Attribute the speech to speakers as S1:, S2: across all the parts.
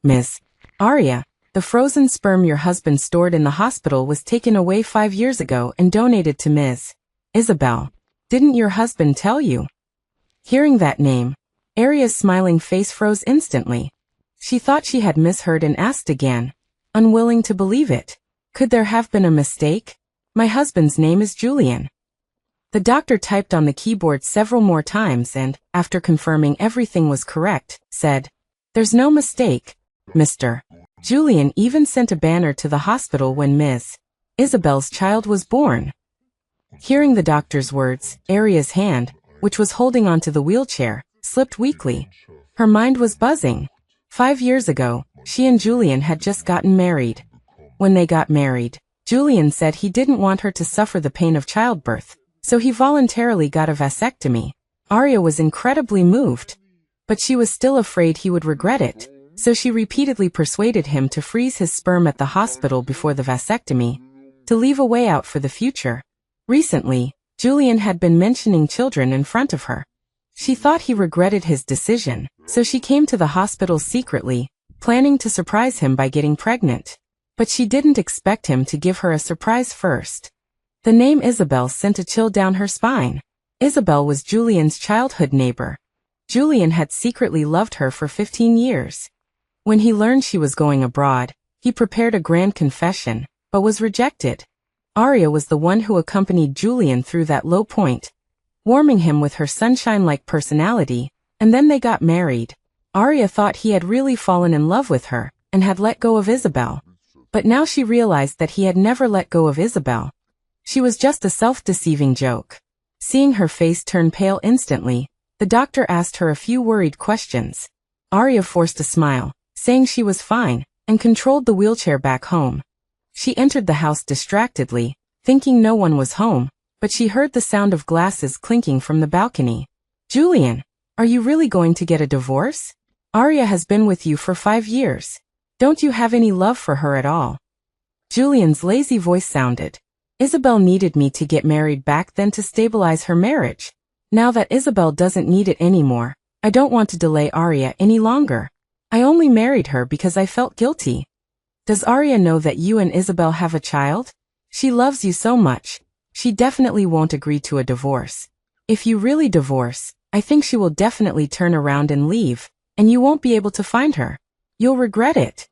S1: Miss Aria, the frozen sperm your husband stored in the hospital was taken away 5 years ago and donated to Ms. Isabel. Didn't your husband tell you? Hearing that name, Aria's smiling face froze instantly. She thought she had misheard and asked again, unwilling to believe it. Could there have been a mistake? My husband's name is Julian. The doctor typed on the keyboard several more times and, after confirming everything was correct, said, "There's no mistake, Mr. Julian even sent a banner to the hospital when Ms. Isabel's child was born." Hearing the doctor's words, Aria's hand, which was holding onto the wheelchair, slipped weakly. Her mind was buzzing. 5 years ago, she and Julian had just gotten married. When they got married, Julian said he didn't want her to suffer the pain of childbirth, so he voluntarily got a vasectomy. Aria was incredibly moved, but she was still afraid he would regret it, so she repeatedly persuaded him to freeze his sperm at the hospital before the vasectomy, to leave a way out for the future. Recently, Julian had been mentioning children in front of her. She thought he regretted his decision, so she came to the hospital secretly, planning to surprise him by getting pregnant. But she didn't expect him to give her a surprise first. The name Isabel sent a chill down her spine. Isabel was Julian's childhood neighbor. Julian had secretly loved her for 15 years. When he learned she was going abroad, he prepared a grand confession, but was rejected. Aria was the one who accompanied Julian through that low point, warming him with her sunshine-like personality, and then they got married. Aria thought he had really fallen in love with her, and had let go of Isabel. But now she realized that he had never let go of Isabel. She was just a self-deceiving joke. Seeing her face turn pale instantly, the doctor asked her a few worried questions. Aria forced a smile, saying she was fine, and controlled the wheelchair back home. She entered the house distractedly, thinking no one was home, but she heard the sound of glasses clinking from the balcony. "Julian, are you really going to get a divorce? Aria has been with you for 5 years. Don't you have any love for her at all?" Julian's lazy voice sounded. "Isabel needed me to get married back then to stabilize her marriage. Now that Isabel doesn't need it anymore, I don't want to delay Aria any longer. I only married her because I felt guilty. Does Aria know that you and Isabel have a child? She loves you so much. She definitely won't agree to a divorce. If you really divorce, I think she will definitely turn around and leave, and you won't be able to find her. You'll regret it."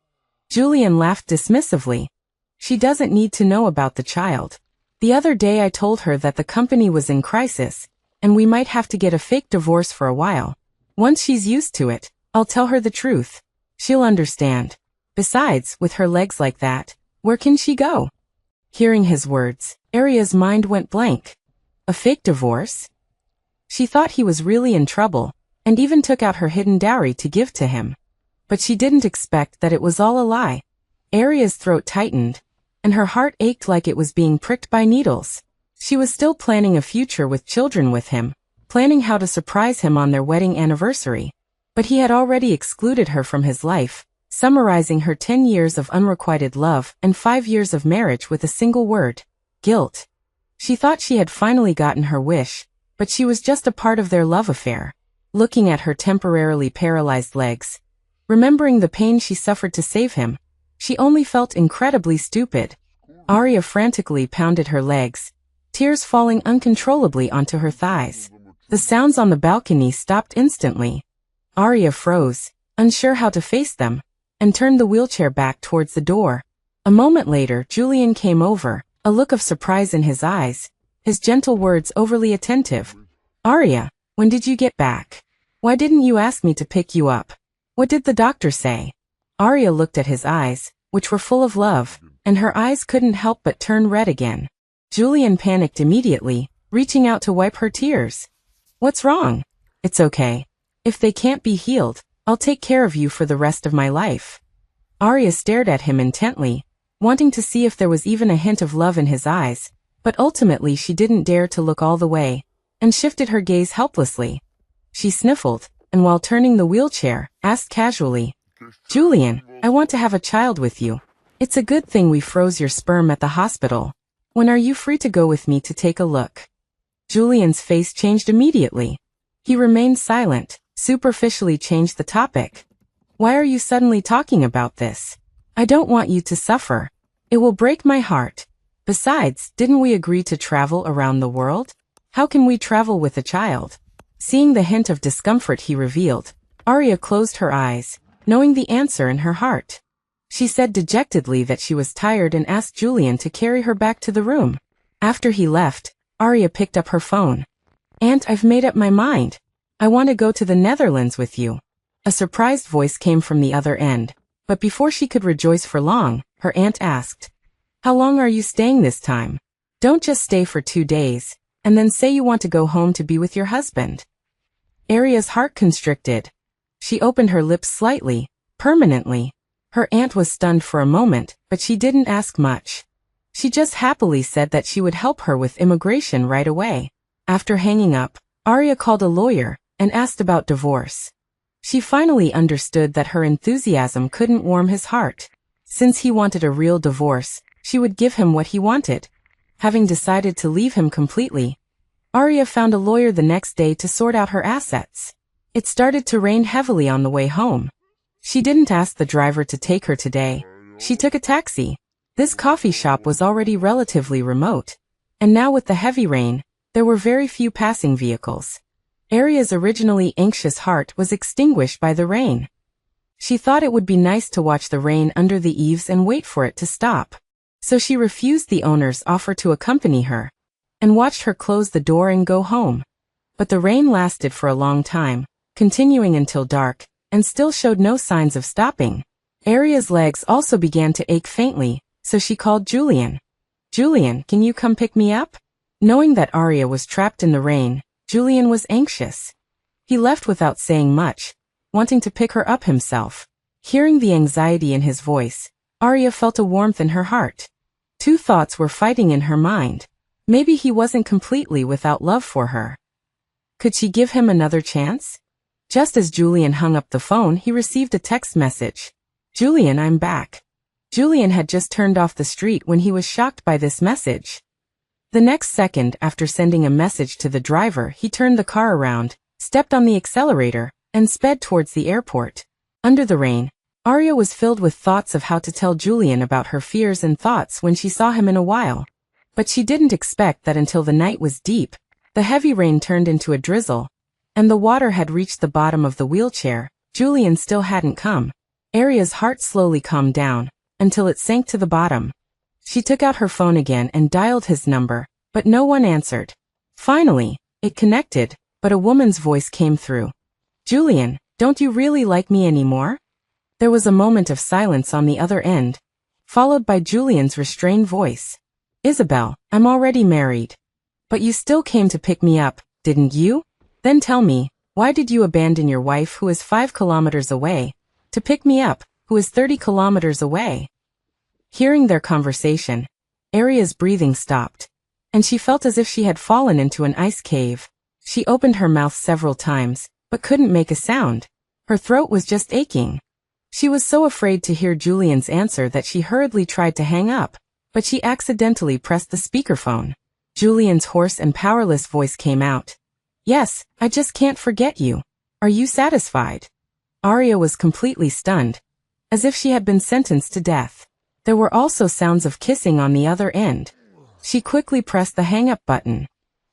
S1: Julian laughed dismissively. "She doesn't need to know about the child. The other day I told her that the company was in crisis, and we might have to get a fake divorce for a while. Once she's used to it, I'll tell her the truth. She'll understand. Besides, with her legs like that, where can she go?" Hearing his words, Aria's mind went blank. A fake divorce? She thought he was really in trouble, and even took out her hidden dowry to give to him. But she didn't expect that it was all a lie. Aria's throat tightened, and her heart ached like it was being pricked by needles. She was still planning a future with children with him, planning how to surprise him on their wedding anniversary. But he had already excluded her from his life, summarizing her 10 years of unrequited love and 5 years of marriage with a single word: guilt. She thought she had finally gotten her wish, but she was just a part of their love affair. Looking at her temporarily paralyzed legs, remembering the pain she suffered to save him, she only felt incredibly stupid. Aria frantically pounded her legs, tears falling uncontrollably onto her thighs. The sounds on the balcony stopped instantly. Aria froze, unsure how to face them, and turned the wheelchair back towards the door. A moment later, Julian came over, a look of surprise in his eyes, his gentle words overly attentive. "Aria, when did you get back? Why didn't you ask me to pick you up? What did the doctor say?" Aria looked at his eyes, which were full of love, and her eyes couldn't help but turn red again. Julian panicked immediately, reaching out to wipe her tears. "What's wrong?" "It's okay. If they can't be healed, I'll take care of you for the rest of my life." Aria stared at him intently, wanting to see if there was even a hint of love in his eyes, but ultimately she didn't dare to look all the way, and shifted her gaze helplessly. She sniffled, and while turning the wheelchair, asked casually, "Julian, I want to have a child with you. It's a good thing we froze your sperm at the hospital. When are you free to go with me to take a look?" Julian's face changed immediately. He remained silent, superficially changed the topic. Why are you suddenly talking about this? I don't want you to suffer. It will break my heart. Besides, didn't we agree to travel around the world? How can we travel with a child? Seeing the hint of discomfort he revealed, Arya closed her eyes, knowing the answer in her heart. She said dejectedly that she was tired and asked Julian to carry her back to the room. After he left, Arya picked up her phone. "Aunt, I've made up my mind. I want to go to the Netherlands with you." A surprised voice came from the other end, but before she could rejoice for long, her aunt asked, "How long are you staying this time? Don't just stay for 2 days, and then say you want to go home to be with your husband." Arya's heart constricted. She opened her lips slightly, permanently. Her aunt was stunned for a moment, but she didn't ask much. She just happily said that she would help her with immigration right away. After hanging up, Arya called a lawyer and asked about divorce. She finally understood that her enthusiasm couldn't warm his heart. Since he wanted a real divorce, she would give him what he wanted. Having decided to leave him completely, Arya found a lawyer the next day to sort out her assets. It started to rain heavily on the way home. She didn't ask the driver to take her today. She took a taxi. This coffee shop was already relatively remote, and now with the heavy rain, there were very few passing vehicles. Arya's originally anxious heart was extinguished by the rain. She thought it would be nice to watch the rain under the eaves and wait for it to stop. So she refused the owner's offer to accompany her, and watched her close the door and go home. But the rain lasted for a long time, continuing until dark, and still showed no signs of stopping. Arya's legs also began to ache faintly, so she called Julian. "Julian, can you come pick me up?" Knowing that Arya was trapped in the rain, Julian was anxious. He left without saying much, wanting to pick her up himself. Hearing the anxiety in his voice, Arya felt a warmth in her heart. Two thoughts were fighting in her mind. Maybe he wasn't completely without love for her. Could she give him another chance? Just as Julian hung up the phone, he received a text message. "Julian, I'm back." Julian had just turned off the street when he was shocked by this message. The next second, after sending a message to the driver, he turned the car around, stepped on the accelerator, and sped towards the airport. Under the rain, Arya was filled with thoughts of how to tell Julian about her fears and thoughts when she saw him in a while. But she didn't expect that until the night was deep, the heavy rain turned into a drizzle, and the water had reached the bottom of the wheelchair. Julian still hadn't come. Arya's heart slowly calmed down, until it sank to the bottom. She took out her phone again and dialed his number, but no one answered. Finally, it connected, but a woman's voice came through. "Julian, don't you really like me anymore?" There was a moment of silence on the other end, followed by Julian's restrained voice. "Isabel, I'm already married. But you still came to pick me up, didn't you? Then tell me, why did you abandon your wife who is 5 kilometers away, to pick me up, who is 30 kilometers away?" Hearing their conversation, Arya's breathing stopped, and she felt as if she had fallen into an ice cave. She opened her mouth several times, but couldn't make a sound. Her throat was just aching. She was so afraid to hear Julian's answer that she hurriedly tried to hang up, but she accidentally pressed the speakerphone. Julian's hoarse and powerless voice came out. "Yes, I just can't forget you. Are you satisfied?" Arya was completely stunned, as if she had been sentenced to death. There were also sounds of kissing on the other end. She quickly pressed the hang-up button.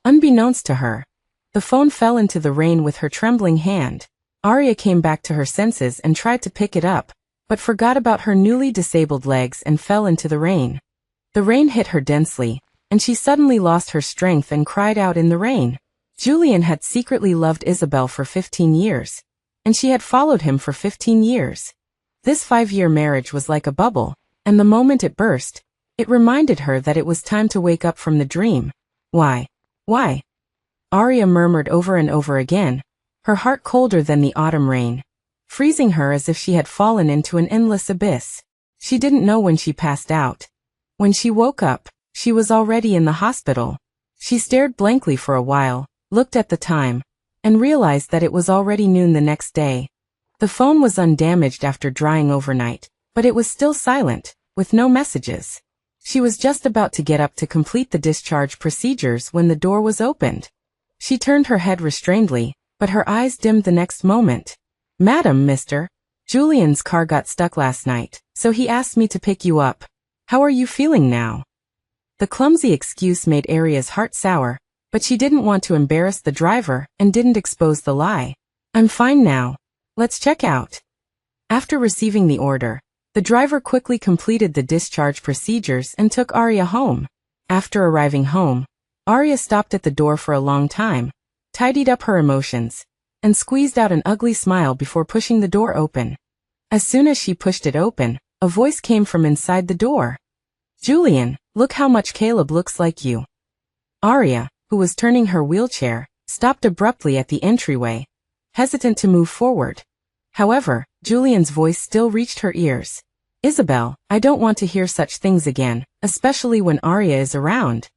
S1: Unbeknownst to her, the phone fell into the rain with her trembling hand. Arya came back to her senses and tried to pick it up, but forgot about her newly disabled legs and fell into the rain. The rain hit her densely, and she suddenly lost her strength and cried out in the rain. Julian had secretly loved Isabel for 15 years, and she had followed him for 15 years. This 5-year marriage was like a bubble, and the moment it burst, it reminded her that it was time to wake up from the dream. Why? Why? Arya murmured over and over again, her heart colder than the autumn rain, freezing her as if she had fallen into an endless abyss. She didn't know when she passed out. When she woke up, she was already in the hospital. She stared blankly for a while, looked at the time, and realized that it was already noon the next day. The phone was undamaged after drying overnight, but it was still silent, with no messages. She was just about to get up to complete the discharge procedures when the door was opened. She turned her head restrainedly, but her eyes dimmed the next moment. "Madam, Mr. Julian's car got stuck last night, so he asked me to pick you up. How are you feeling now? The clumsy excuse made Aria's heart sour, but she didn't want to embarrass the driver and didn't expose the lie. I'm fine now. Let's check out. After receiving the order, the driver quickly completed the discharge procedures and took Aria home. After arriving home, Aria stopped at the door for a long time, tidied up her emotions, and squeezed out an ugly smile before pushing the door open. As soon as she pushed it open, a voice came from inside the door. Julian, look how much Caleb looks like you. Aria, who was turning her wheelchair, stopped abruptly at the entryway, hesitant to move forward. However, Julian's voice still reached her ears. Isabel, I don't want to hear such things again, especially when Aria is around.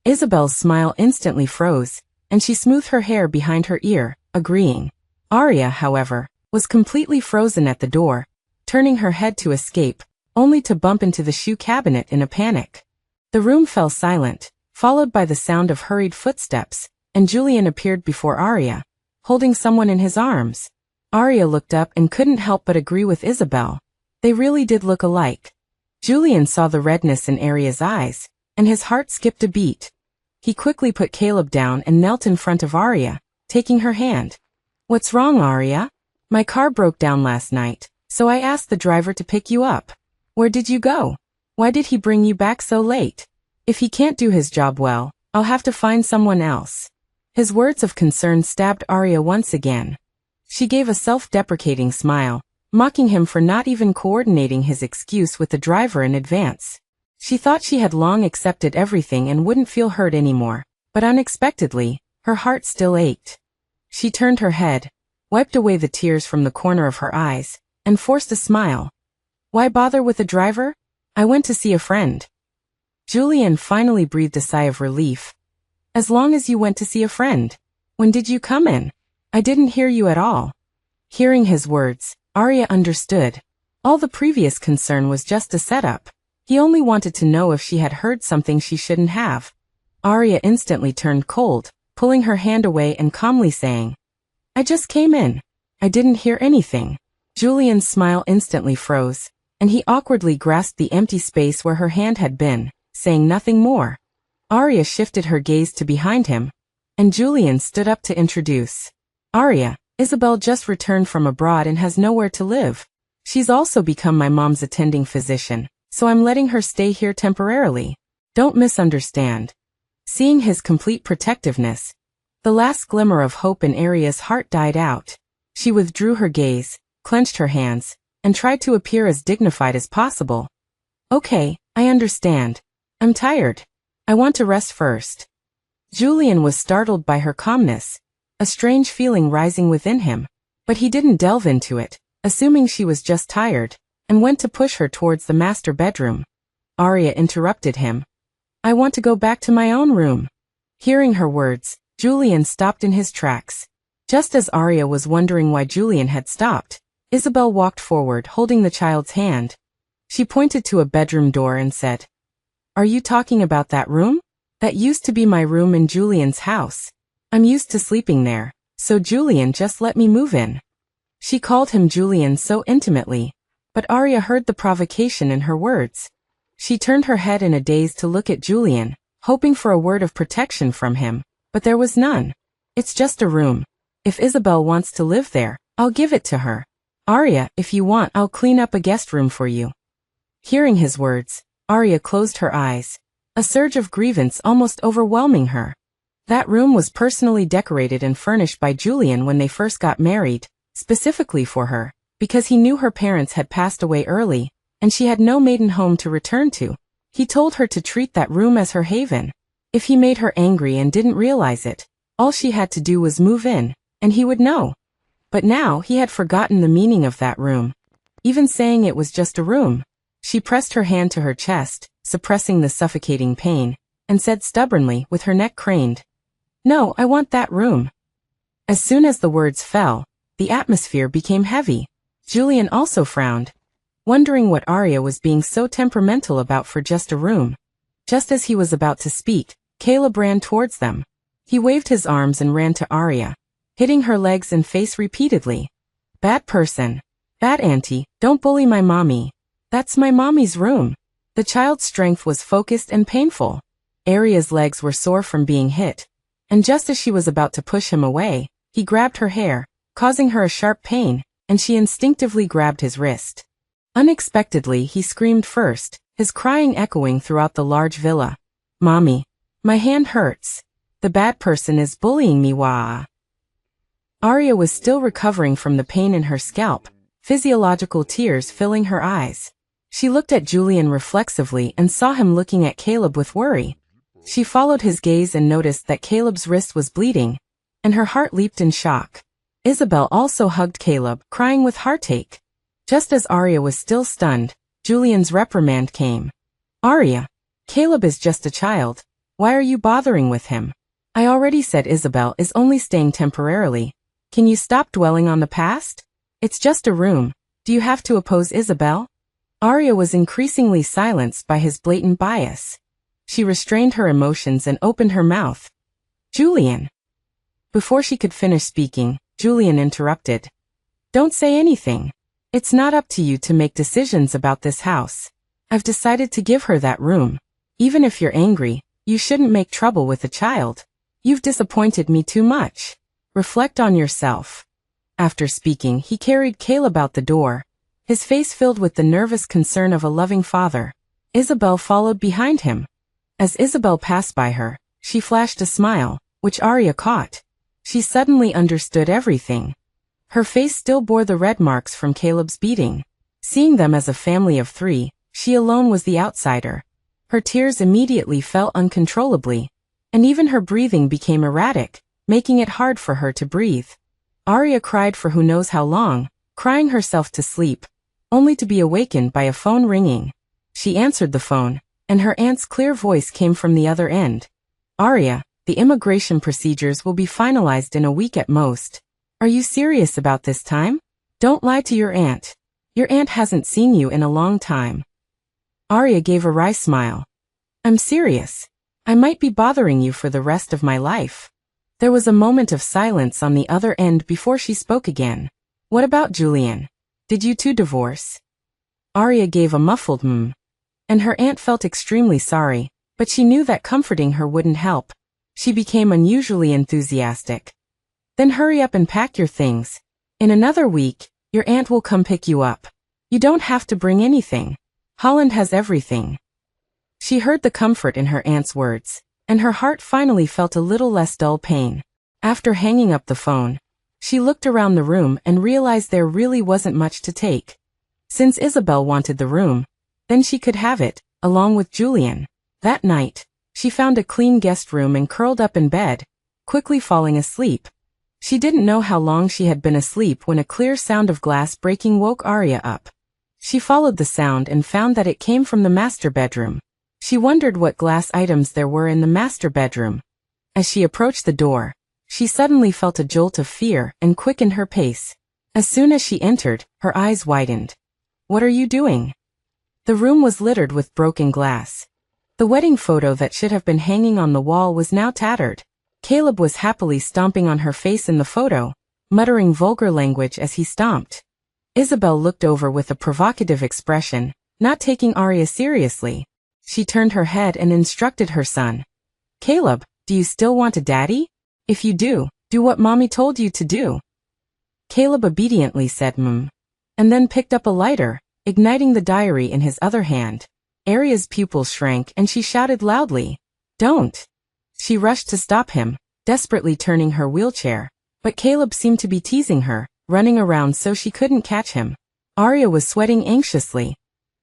S1: Isabel's smile instantly froze, and she smoothed her hair behind her ear, agreeing. Aria, however, was completely frozen at the door, turning her head to escape, only to bump into the shoe cabinet in a panic. The room fell silent, followed by the sound of hurried footsteps, and Julian appeared before Aria, holding someone in his arms. Aria looked up and couldn't help but agree with Isabel. They really did look alike. Julian saw the redness in Aria's eyes, and his heart skipped a beat. He quickly put Caleb down and knelt in front of Aria, taking her hand. What's wrong, Aria? My car broke down last night, so I asked the driver to pick you up. Where did you go? Why did he bring you back so late? If he can't do his job well, I'll have to find someone else. His words of concern stabbed Aria once again. She gave a self-deprecating smile, mocking him for not even coordinating his excuse with the driver in advance. She thought she had long accepted everything and wouldn't feel hurt anymore, but unexpectedly, her heart still ached. She turned her head, wiped away the tears from the corner of her eyes, and forced a smile. Why bother with a driver? I went to see a friend. Julian finally breathed a sigh of relief. As long as you went to see a friend. When did you come in? I didn't hear you at all. Hearing his words, Aria understood. All the previous concern was just a setup. He only wanted to know if she had heard something she shouldn't have. Aria instantly turned cold, pulling her hand away and calmly saying, I just came in. I didn't hear anything. Julian's smile instantly froze, and he awkwardly grasped the empty space where her hand had been, saying nothing more. Aria shifted her gaze to behind him, and Julian stood up to introduce. Aria, Isabel just returned from abroad and has nowhere to live. She's also become my mom's attending physician, so I'm letting her stay here temporarily. Don't misunderstand. Seeing his complete protectiveness, the last glimmer of hope in Aria's heart died out. She withdrew her gaze, clenched her hands, and tried to appear as dignified as possible. Okay, I understand. I'm tired. I want to rest first. Julian was startled by her calmness, a strange feeling rising within him, but he didn't delve into it, assuming she was just tired, and went to push her towards the master bedroom. Aria interrupted him. I want to go back to my own room. Hearing her words, Julian stopped in his tracks. Just as Aria was wondering why Julian had stopped, Isabel walked forward holding the child's hand. She pointed to a bedroom door and said, Are you talking about that room? That used to be my room in Julian's house. I'm used to sleeping there, so Julian just let me move in. She called him Julian so intimately, but Aria heard the provocation in her words. She turned her head in a daze to look at Julian, hoping for a word of protection from him, but there was none. It's just a room. If Isabel wants to live there, I'll give it to her. Aria, if you want, I'll clean up a guest room for you. Hearing his words, Aria closed her eyes, a surge of grievance almost overwhelming her. That room was personally decorated and furnished by Julian when they first got married, specifically for her, because he knew her parents had passed away early, and she had no maiden home to return to. He told her to treat that room as her haven. If he made her angry and didn't realize it, all she had to do was move in, and he would know. But now he had forgotten the meaning of that room. Even saying it was just a room. She pressed her hand to her chest, suppressing the suffocating pain, and said stubbornly with her neck craned, No, I want that room. As soon as the words fell, the atmosphere became heavy. Julian also frowned, wondering what Aria was being so temperamental about for just a room. Just as he was about to speak, Caleb ran towards them. He waved his arms and ran to Aria, hitting her legs and face repeatedly. Bad person. Bad auntie, don't bully my mommy. That's my mommy's room. The child's strength was focused and painful. Aria's legs were sore from being hit. And just as she was about to push him away, he grabbed her hair, causing her a sharp pain, and she instinctively grabbed his wrist. Unexpectedly, he screamed first, his crying echoing throughout the large villa. Mommy, my hand hurts. The bad person is bullying me, wah. Aria was still recovering from the pain in her scalp, physiological tears filling her eyes. She looked at Julian reflexively and saw him looking at Caleb with worry. She followed his gaze and noticed that Caleb's wrist was bleeding, and her heart leaped in shock. Isabel also hugged Caleb, crying with heartache. Just as Aria was still stunned, Julian's reprimand came. Aria, Caleb is just a child. Why are you bothering with him? I already said Isabel is only staying temporarily. Can you stop dwelling on the past? It's just a room. Do you have to oppose Isabel? Aria was increasingly silenced by his blatant bias. She restrained her emotions and opened her mouth. Julian. Before she could finish speaking, Julian interrupted. Don't say anything. It's not up to you to make decisions about this house. I've decided to give her that room. Even if you're angry, you shouldn't make trouble with a child. You've disappointed me too much. Reflect on yourself. After speaking, he carried Caleb out the door, his face filled with the nervous concern of a loving father. Isabel followed behind him. As Isabel passed by her, she flashed a smile, which Aria caught. She suddenly understood everything. Her face still bore the red marks from Caleb's beating. Seeing them as a family of three, she alone was the outsider. Her tears immediately fell uncontrollably, and even her breathing became erratic, making it hard for her to breathe. Aria cried for who knows how long, crying herself to sleep, only to be awakened by a phone ringing. She answered the phone, and her aunt's clear voice came from the other end. Aria, the immigration procedures will be finalized in a week at most. Are you serious about this time? Don't lie to your aunt. Your aunt hasn't seen you in a long time. Aria gave a wry smile. I'm serious. I might be bothering you for the rest of my life. There was a moment of silence on the other end before she spoke again. What about Julian? Did you two divorce? Aria gave a muffled and her aunt felt extremely sorry, but she knew that comforting her wouldn't help. She became unusually enthusiastic. Then hurry up and pack your things. In another week, your aunt will come pick you up. You don't have to bring anything. Holland has everything. She heard the comfort in her aunt's words, and her heart finally felt a little less dull pain. After hanging up the phone, she looked around the room and realized there really wasn't much to take. Since Isabel wanted the room, then she could have it, along with Julian. That night, she found a clean guest room and curled up in bed, quickly falling asleep. She didn't know how long she had been asleep when a clear sound of glass breaking woke Aria up. She followed the sound and found that it came from the master bedroom. She wondered what glass items there were in the master bedroom. As she approached the door, she suddenly felt a jolt of fear and quickened her pace. As soon as she entered, her eyes widened. What are you doing? The room was littered with broken glass. The wedding photo that should have been hanging on the wall was now tattered. Caleb was happily stomping on her face in the photo, muttering vulgar language as he stomped. Isabel looked over with a provocative expression, not taking Aria seriously. She turned her head and instructed her son. Caleb, do you still want a daddy? If you do what mommy told you to do. Caleb obediently said and then picked up a lighter, igniting the diary in his other hand. Aria's pupils shrank and she shouted loudly, Don't! She rushed to stop him, desperately turning her wheelchair, but Caleb seemed to be teasing her, running around so she couldn't catch him. Aria was sweating anxiously.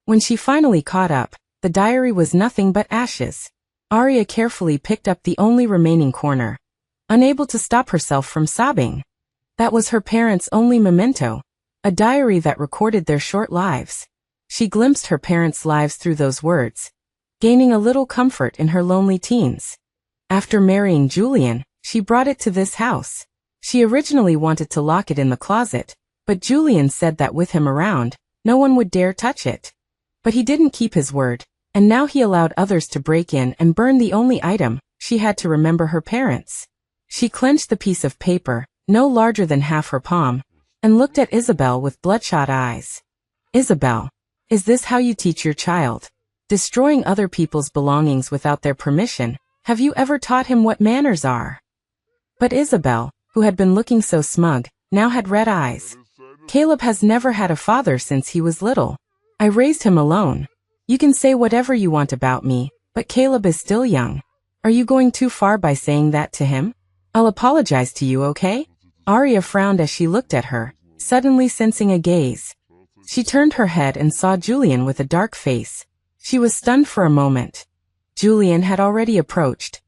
S1: When she finally caught up, the diary was nothing but ashes. Aria carefully picked up the only remaining corner, unable to stop herself from sobbing. That was her parents' only memento, a diary that recorded their short lives. She glimpsed her parents' lives through those words, gaining a little comfort in her lonely teens. After marrying Julian, she brought it to this house. She originally wanted to lock it in the closet, but Julian said that with him around, no one would dare touch it. But he didn't keep his word, and now he allowed others to break in and burn the only item she had to remember her parents. She clenched the piece of paper, no larger than half her palm, and looked at Isabel with bloodshot eyes. Isabel, is this how you teach your child? Destroying other people's belongings without their permission? Have you ever taught him what manners are? But Isabel, who had been looking so smug, now had red eyes. Caleb has never had a father since he was little. I raised him alone. You can say whatever you want about me, but Caleb is still young. Are you going too far by saying that to him? I'll apologize to you, okay? Arya frowned as she looked at her, suddenly sensing a gaze. She turned her head and saw Julian with a dark face. She was stunned for a moment. Julian had already approached.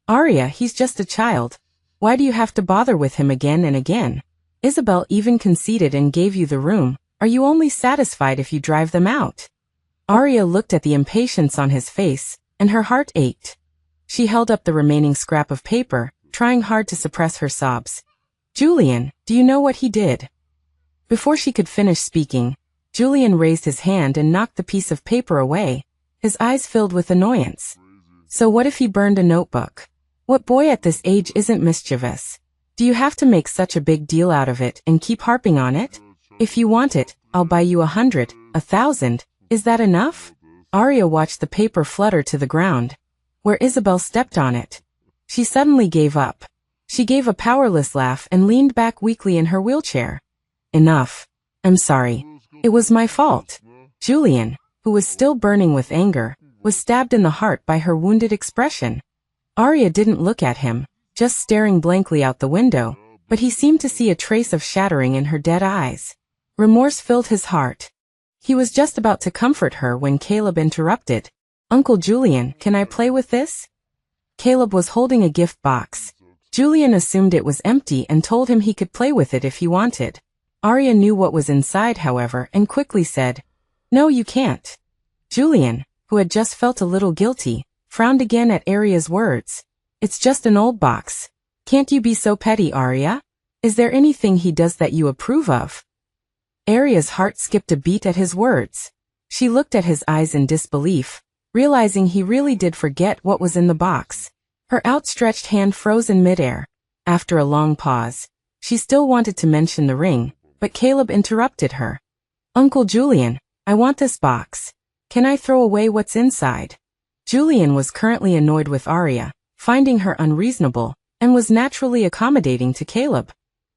S1: Arya, he's just a child. Why do you have to bother with him again and again? Isabel even conceded and gave you the room. Are you only satisfied if you drive them out? Arya looked at the impatience on his face, and her heart ached. She held up the remaining scrap of paper, trying hard to suppress her sobs. Julian, do you know what he did? Before she could finish speaking, Julian raised his hand and knocked the piece of paper away, his eyes filled with annoyance. So what if he burned a notebook? What boy at this age isn't mischievous? Do you have to make such a big deal out of it and keep harping on it? If you want it, I'll buy you 100, 1,000. Is that enough? Arya watched the paper flutter to the ground, where Isabel stepped on it. She suddenly gave up. She gave a powerless laugh and leaned back weakly in her wheelchair. Enough. I'm sorry. It was my fault. Julian, who was still burning with anger, was stabbed in the heart by her wounded expression. Arya didn't look at him, just staring blankly out the window, but he seemed to see a trace of shattering in her dead eyes. Remorse filled his heart. He was just about to comfort her when Caleb interrupted. Uncle Julian, can I play with this? Caleb was holding a gift box. Julian assumed it was empty and told him he could play with it if he wanted. Arya knew what was inside, however, and quickly said, No, you can't. Julian, who had just felt a little guilty, frowned again at Arya's words. It's just an old box. Can't you be so petty, Arya? Is there anything he does that you approve of? Arya's heart skipped a beat at his words. She looked at his eyes in disbelief, realizing he really did forget what was in the box. Her outstretched hand froze in midair. After a long pause, she still wanted to mention the ring, but Caleb interrupted her. Uncle Julian, I want this box. Can I throw away what's inside? Julian was currently annoyed with Arya, finding her unreasonable, and was naturally accommodating to Caleb.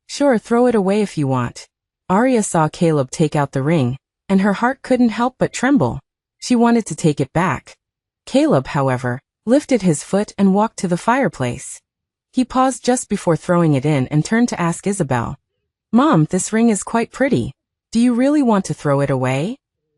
S1: Sure, throw it away if you want. Arya saw Caleb take out the ring, and her heart couldn't help but tremble. She wanted to take it back. Caleb, however, lifted his foot and walked to the fireplace. He paused just before throwing it in and turned to ask Isabel. Mom, this ring is quite pretty. Do you really want to throw it away?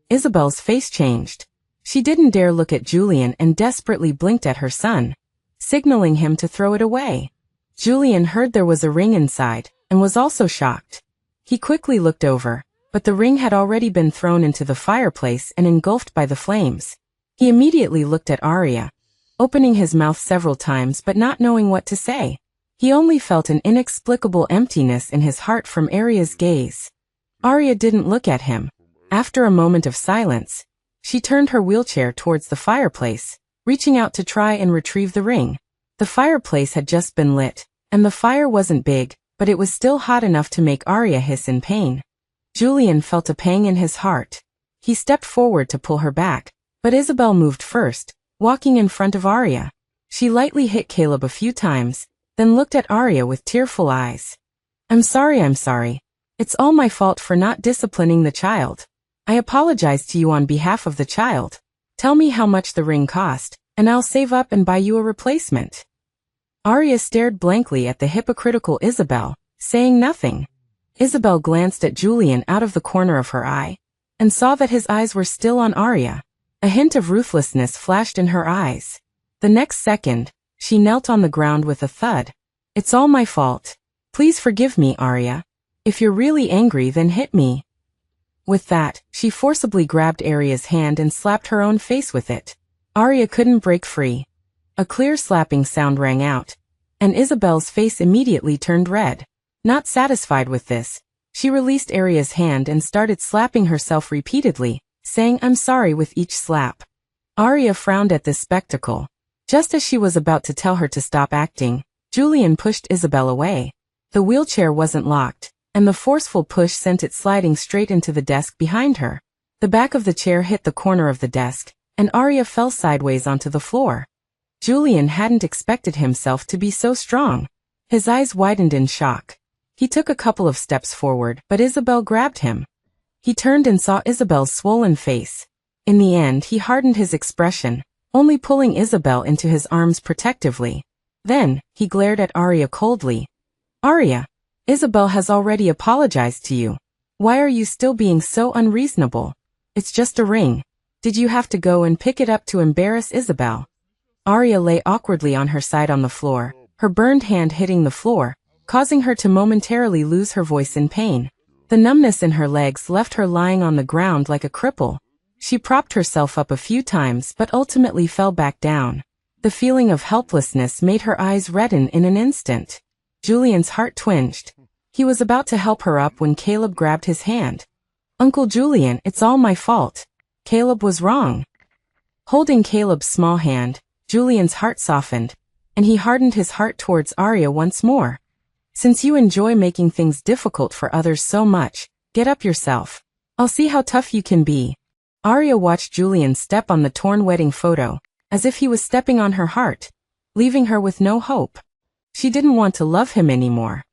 S1: Isabel's face changed. She didn't dare look at Julian and desperately blinked at her son, signaling him to throw it away. Julian heard there was a ring inside, and was also shocked. He quickly looked over, but the ring had already been thrown into the fireplace and engulfed by the flames. He immediately looked at Arya, opening his mouth several times but not knowing what to say. He only felt an inexplicable emptiness in his heart from Arya's gaze. Arya didn't look at him. After a moment of silence, she turned her wheelchair towards the fireplace, reaching out to try and retrieve the ring. The fireplace had just been lit, and the fire wasn't big, but it was still hot enough to make Arya hiss in pain. Julian felt a pang in his heart. He stepped forward to pull her back, but Isabel moved first, walking in front of Arya. She lightly hit Caleb a few times, then looked at Arya with tearful eyes. I'm sorry. It's all my fault for not disciplining the child. I apologize to you on behalf of the child. Tell me how much the ring cost, and I'll save up and buy you a replacement. Arya stared blankly at the hypocritical Isabel, saying nothing. Isabel glanced at Julian out of the corner of her eye, and saw that his eyes were still on Arya. A hint of ruthlessness flashed in her eyes. The next second, she knelt on the ground with a thud. It's all my fault. Please forgive me, Arya. If you're really angry, then hit me. With that, she forcibly grabbed Arya's hand and slapped her own face with it. Arya couldn't break free. A clear slapping sound rang out, and Isabel's face immediately turned red. Not satisfied with this, she released Arya's hand and started slapping herself repeatedly, saying I'm sorry with each slap. Arya frowned at this spectacle. Just as she was about to tell her to stop acting, Julian pushed Isabel away. The wheelchair wasn't locked, and the forceful push sent it sliding straight into the desk behind her. The back of the chair hit the corner of the desk, and Arya fell sideways onto the floor. Julian hadn't expected himself to be so strong. His eyes widened in shock. He took a couple of steps forward, but Isabel grabbed him. He turned and saw Isabel's swollen face. In the end, he hardened his expression, only pulling Isabel into his arms protectively. Then, he glared at Arya coldly. "Arya, Isabel has already apologized to you. Why are you still being so unreasonable? It's just a ring. Did you have to go and pick it up to embarrass Isabel?" Arya lay awkwardly on her side on the floor, her burned hand hitting the floor, causing her to momentarily lose her voice in pain. The numbness in her legs left her lying on the ground like a cripple. She propped herself up a few times but ultimately fell back down. The feeling of helplessness made her eyes redden in an instant. Julian's heart twinged. He was about to help her up when Caleb grabbed his hand. "Uncle Julian, it's all my fault. Caleb was wrong." Holding Caleb's small hand, Julian's heart softened, and he hardened his heart towards Arya once more. "Since you enjoy making things difficult for others so much, get up yourself. I'll see how tough you can be." Arya watched Julian step on the torn wedding photo, as if he was stepping on her heart, leaving her with no hope. She didn't want to love him anymore.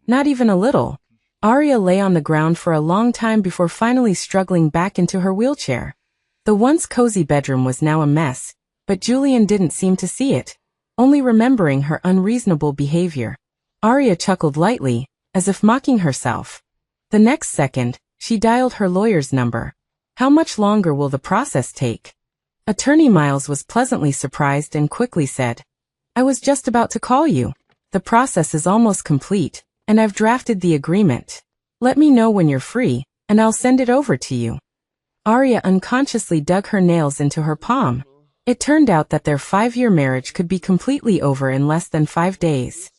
S1: Not even a little. Arya lay on the ground for a long time before finally struggling back into her wheelchair. The once cozy bedroom was now a mess, but Julian didn't seem to see it, only remembering her unreasonable behavior. Arya chuckled lightly, as if mocking herself. The next second, she dialed her lawyer's number. How much longer will the process take? Attorney Miles was pleasantly surprised and quickly said, "I was just about to call you. The process is almost complete, and I've drafted the agreement. Let me know when you're free, and I'll send it over to you." Arya unconsciously dug her nails into her palm. It turned out that their 5-year marriage could be completely over in less than 5 days.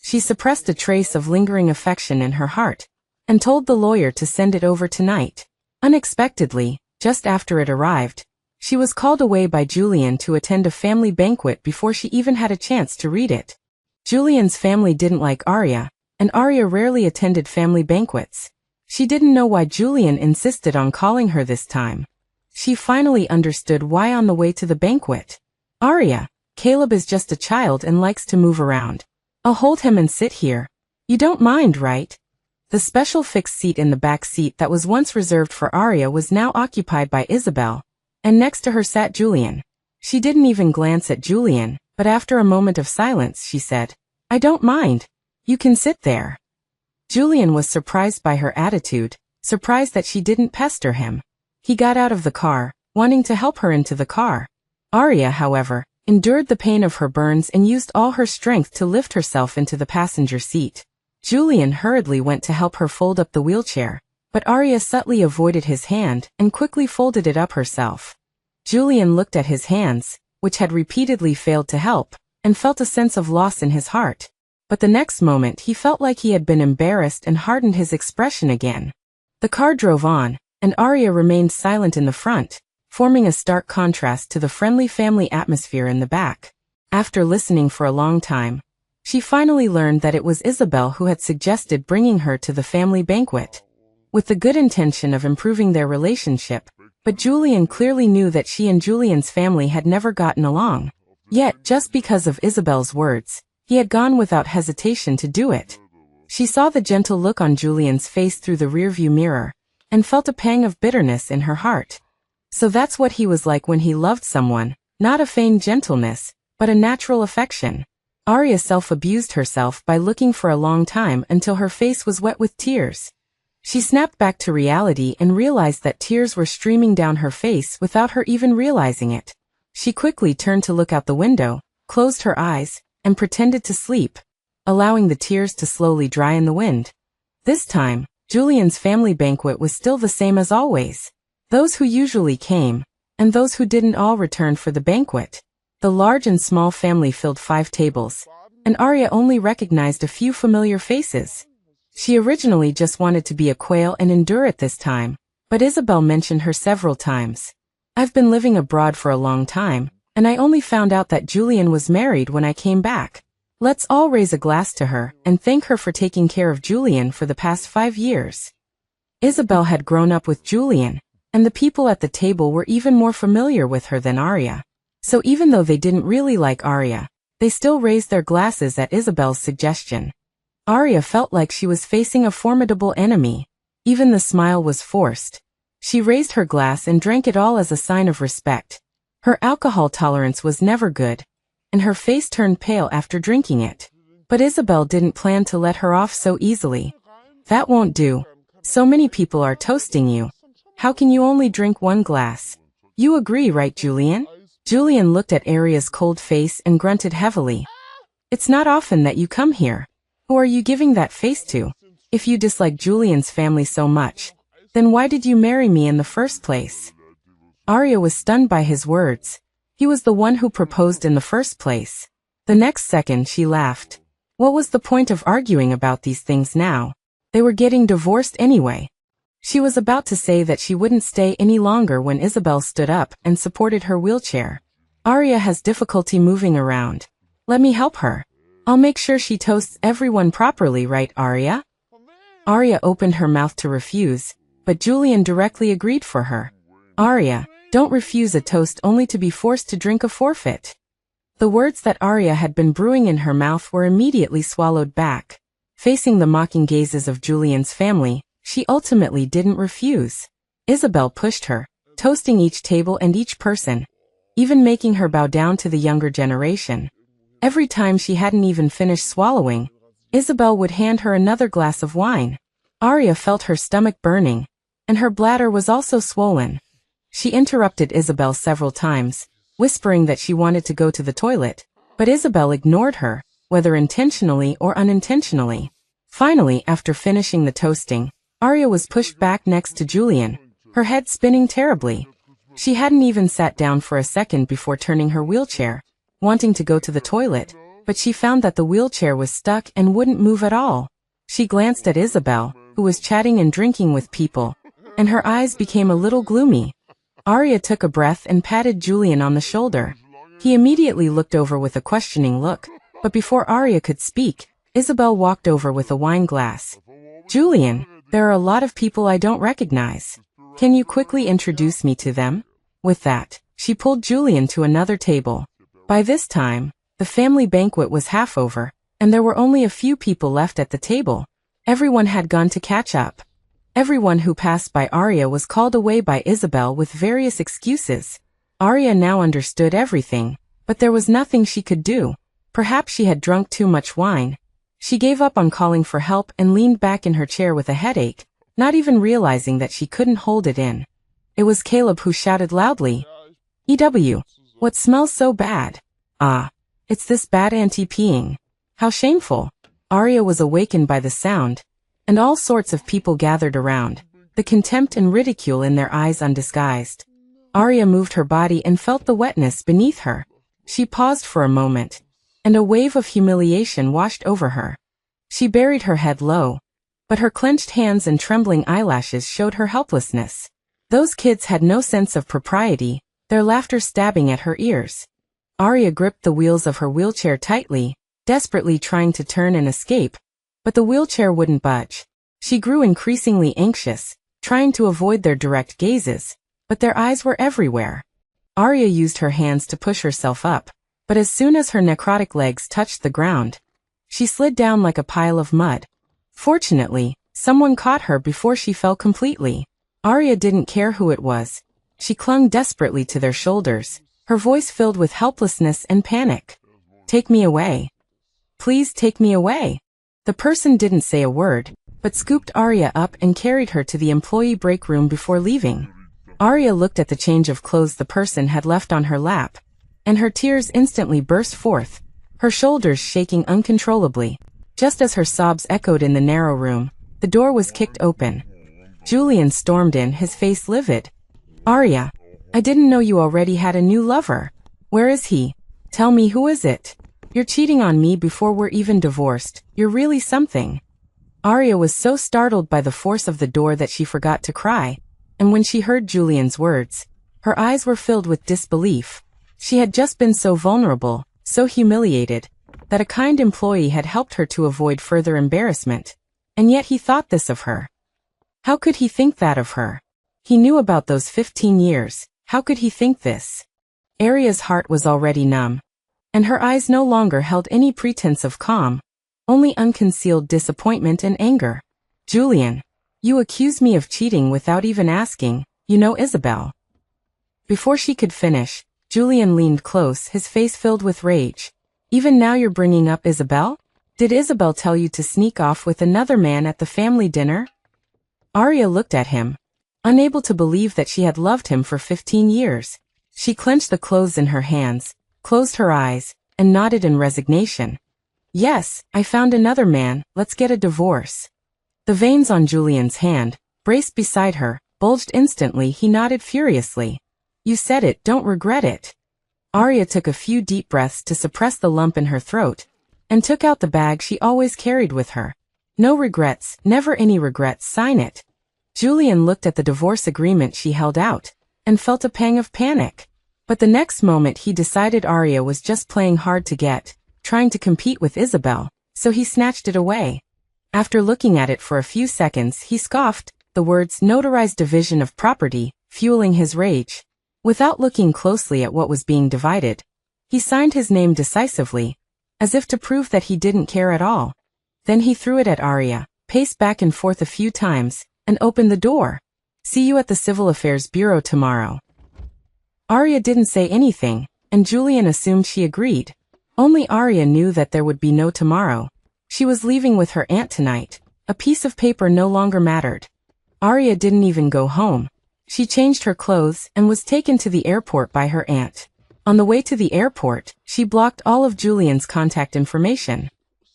S1: She suppressed a trace of lingering affection in her heart, and told the lawyer to send it over tonight. Unexpectedly, just after it arrived, she was called away by Julian to attend a family banquet before she even had a chance to read it. Julian's family didn't like Arya, and Arya rarely attended family banquets. She didn't know why Julian insisted on calling her this time. She finally understood why on the way to the banquet. "Arya, Caleb is just a child and likes to move around. I'll hold him and sit here. You don't mind, right?" The special fixed seat in the back seat that was once reserved for Arya was now occupied by Isabel, and next to her sat Julian. She didn't even glance at Julian, but after a moment of silence she said, "I don't mind. You can sit there." Julian was surprised by her attitude, surprised that she didn't pester him. He got out of the car, wanting to help her into the car. Arya, however, endured the pain of her burns and used all her strength to lift herself into the passenger seat. Julian hurriedly went to help her fold up the wheelchair, but Arya subtly avoided his hand and quickly folded it up herself. Julian looked at his hands, which had repeatedly failed to help, and felt a sense of loss in his heart. But the next moment he felt like he had been embarrassed and hardened his expression again. The car drove on, and Arya remained silent in the front, forming a stark contrast to the friendly family atmosphere in the back. After listening for a long time, she finally learned that it was Isabel who had suggested bringing her to the family banquet, with the good intention of improving their relationship, but Julian clearly knew that she and Julian's family had never gotten along. Yet, just because of Isabel's words, he had gone without hesitation to do it. She saw the gentle look on Julian's face through the rearview mirror, and felt a pang of bitterness in her heart. So that's what he was like when he loved someone, not a feigned gentleness, but a natural affection. Arya self-abused herself by looking for a long time until her face was wet with tears. She snapped back to reality and realized that tears were streaming down her face without her even realizing it. She quickly turned to look out the window, closed her eyes, and pretended to sleep, allowing the tears to slowly dry in the wind. This time, Julian's family banquet was still the same as always. Those who usually came, and those who didn't all returned for the banquet. The large and small family filled 5 tables, and Arya only recognized a few familiar faces. She originally just wanted to be a quail and endure it this time, but Isabel mentioned her several times. "I've been living abroad for a long time, and I only found out that Julian was married when I came back. Let's all raise a glass to her and thank her for taking care of Julian for the past 5 years. Isabel had grown up with Julian, and the people at the table were even more familiar with her than Arya. So even though they didn't really like Arya, they still raised their glasses at Isabel's suggestion. Arya felt like she was facing a formidable enemy. Even the smile was forced. She raised her glass and drank it all as a sign of respect. Her alcohol tolerance was never good, and her face turned pale after drinking it. But Isabel didn't plan to let her off so easily. That won't do. So many people are toasting you. How can you only drink one glass? You agree, right, Julian? Julian looked at Arya's cold face and grunted heavily. It's not often that you come here. Who are you giving that face to? If you dislike Julian's family so much, then why did you marry me in the first place? Arya was stunned by his words. He was the one who proposed in the first place. The next second she laughed. What was the point of arguing about these things now? They were getting divorced anyway. She was about to say that she wouldn't stay any longer when Isabel stood up and supported her wheelchair. Arya has difficulty moving around. Let me help her. I'll make sure she toasts everyone properly, right, Arya? Arya opened her mouth to refuse, but Julian directly agreed for her. Arya, don't refuse a toast only to be forced to drink a forfeit. The words that Arya had been brewing in her mouth were immediately swallowed back. Facing the mocking gazes of Julian's family, she ultimately didn't refuse. Isabel pushed her, toasting each table and each person, even making her bow down to the younger generation. Every time she hadn't even finished swallowing, Isabel would hand her another glass of wine. Arya felt her stomach burning, and her bladder was also swollen. She interrupted Isabel several times, whispering that she wanted to go to the toilet, but Isabel ignored her, whether intentionally or unintentionally. Finally, after finishing the toasting, Arya was pushed back next to Julian, her head spinning terribly. She hadn't even sat down for a second before turning her wheelchair, wanting to go to the toilet, but she found that the wheelchair was stuck and wouldn't move at all. She glanced at Isabel, who was chatting and drinking with people, and her eyes became a little gloomy. Arya took a breath and patted Julian on the shoulder. He immediately looked over with a questioning look, but before Arya could speak, Isabel walked over with a wine glass. Julian, there are a lot of people I don't recognize. Can you quickly introduce me to them? With that, she pulled Julian to another table. By this time, the family banquet was half over, and there were only a few people left at the table. Everyone had gone to catch up. Everyone who passed by Arya was called away by Isabel with various excuses. Arya now understood everything, but there was nothing she could do. Perhaps she had drunk too much wine. She gave up on calling for help and leaned back in her chair with a headache, not even realizing that she couldn't hold it in. It was Caleb who shouted loudly, "EW, what smells so bad? Ah, it's this bad anti-peeing. How shameful." Arya was awakened by the sound, and all sorts of people gathered around, the contempt and ridicule in their eyes undisguised. Arya moved her body and felt the wetness beneath her. She paused for a moment, and a wave of humiliation washed over her. She buried her head low, but her clenched hands and trembling eyelashes showed her helplessness. Those kids had no sense of propriety, their laughter stabbing at her ears. Arya gripped the wheels of her wheelchair tightly, desperately trying to turn and escape, but the wheelchair wouldn't budge. She grew increasingly anxious, trying to avoid their direct gazes, but their eyes were everywhere. Arya used her hands to push herself up, but as soon as her necrotic legs touched the ground, she slid down like a pile of mud. Fortunately, someone caught her before she fell completely. Arya didn't care who it was. She clung desperately to their shoulders, her voice filled with helplessness and panic. "Take me away. Please take me away." The person didn't say a word, but scooped Arya up and carried her to the employee break room before leaving. Arya looked at the change of clothes the person had left on her lap, and her tears instantly burst forth, her shoulders shaking uncontrollably. Just as her sobs echoed in the narrow room, the door was kicked open. Julian stormed in, his face livid. "Arya, I didn't know you already had a new lover. Where is he? Tell me, who is it? You're cheating on me before we're even divorced. You're really something." Arya was so startled by the force of the door that she forgot to cry, and when she heard Julian's words, her eyes were filled with disbelief. She had just been so vulnerable, so humiliated, that a kind employee had helped her to avoid further embarrassment. And yet he thought this of her. How could he think that of her? He knew about those 15 years. How could he think this? Aria's heart was already numb, and her eyes no longer held any pretense of calm, only unconcealed disappointment and anger. Julian, you accuse me of cheating without even asking, you know, Isabel. Before she could finish, Julian leaned close, his face filled with rage. Even now you're bringing up Isabel? Did Isabel tell you to sneak off with another man at the family dinner? Aria looked at him, unable to believe that she had loved him for 15 years. She clenched the clothes in her hands, closed her eyes, and nodded in resignation. Yes, I found another man, let's get a divorce. The veins on Julian's hand, braced beside her, bulged instantly. He nodded furiously. You said it, don't regret it. Aria took a few deep breaths to suppress the lump in her throat, and took out the bag she always carried with her. No regrets, never any regrets, sign it. Julian looked at the divorce agreement she held out, and felt a pang of panic. But the next moment he decided Aria was just playing hard to get, trying to compete with Isabel, so he snatched it away. After looking at it for a few seconds, he scoffed, the words notarized division of property, fueling his rage. Without looking closely at what was being divided, he signed his name decisively, as if to prove that he didn't care at all. Then he threw it at Aria, paced back and forth a few times, and opened the door. See you at the Civil Affairs Bureau tomorrow. Aria didn't say anything, and Julian assumed she agreed. Only Aria knew that there would be no tomorrow. She was leaving with her aunt tonight. A piece of paper no longer mattered. Aria didn't even go home. She changed her clothes and was taken to the airport by her aunt. On the way to the airport, she blocked all of Julian's contact information,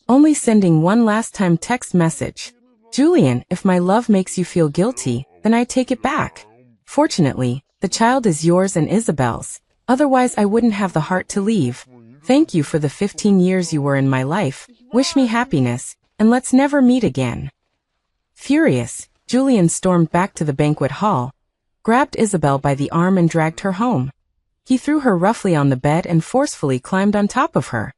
S1: only sending one last-time text message. Julian, if my love makes you feel guilty, then I take it back. Fortunately, the child is yours and Isabel's. Otherwise I wouldn't have the heart to leave. Thank you for the 15 years you were in my life. Wish me happiness, and let's never meet again. Furious, Julian stormed back to the banquet hall, grabbed Isabel by the arm and dragged her home. He threw her roughly on the bed and forcefully climbed on top of her.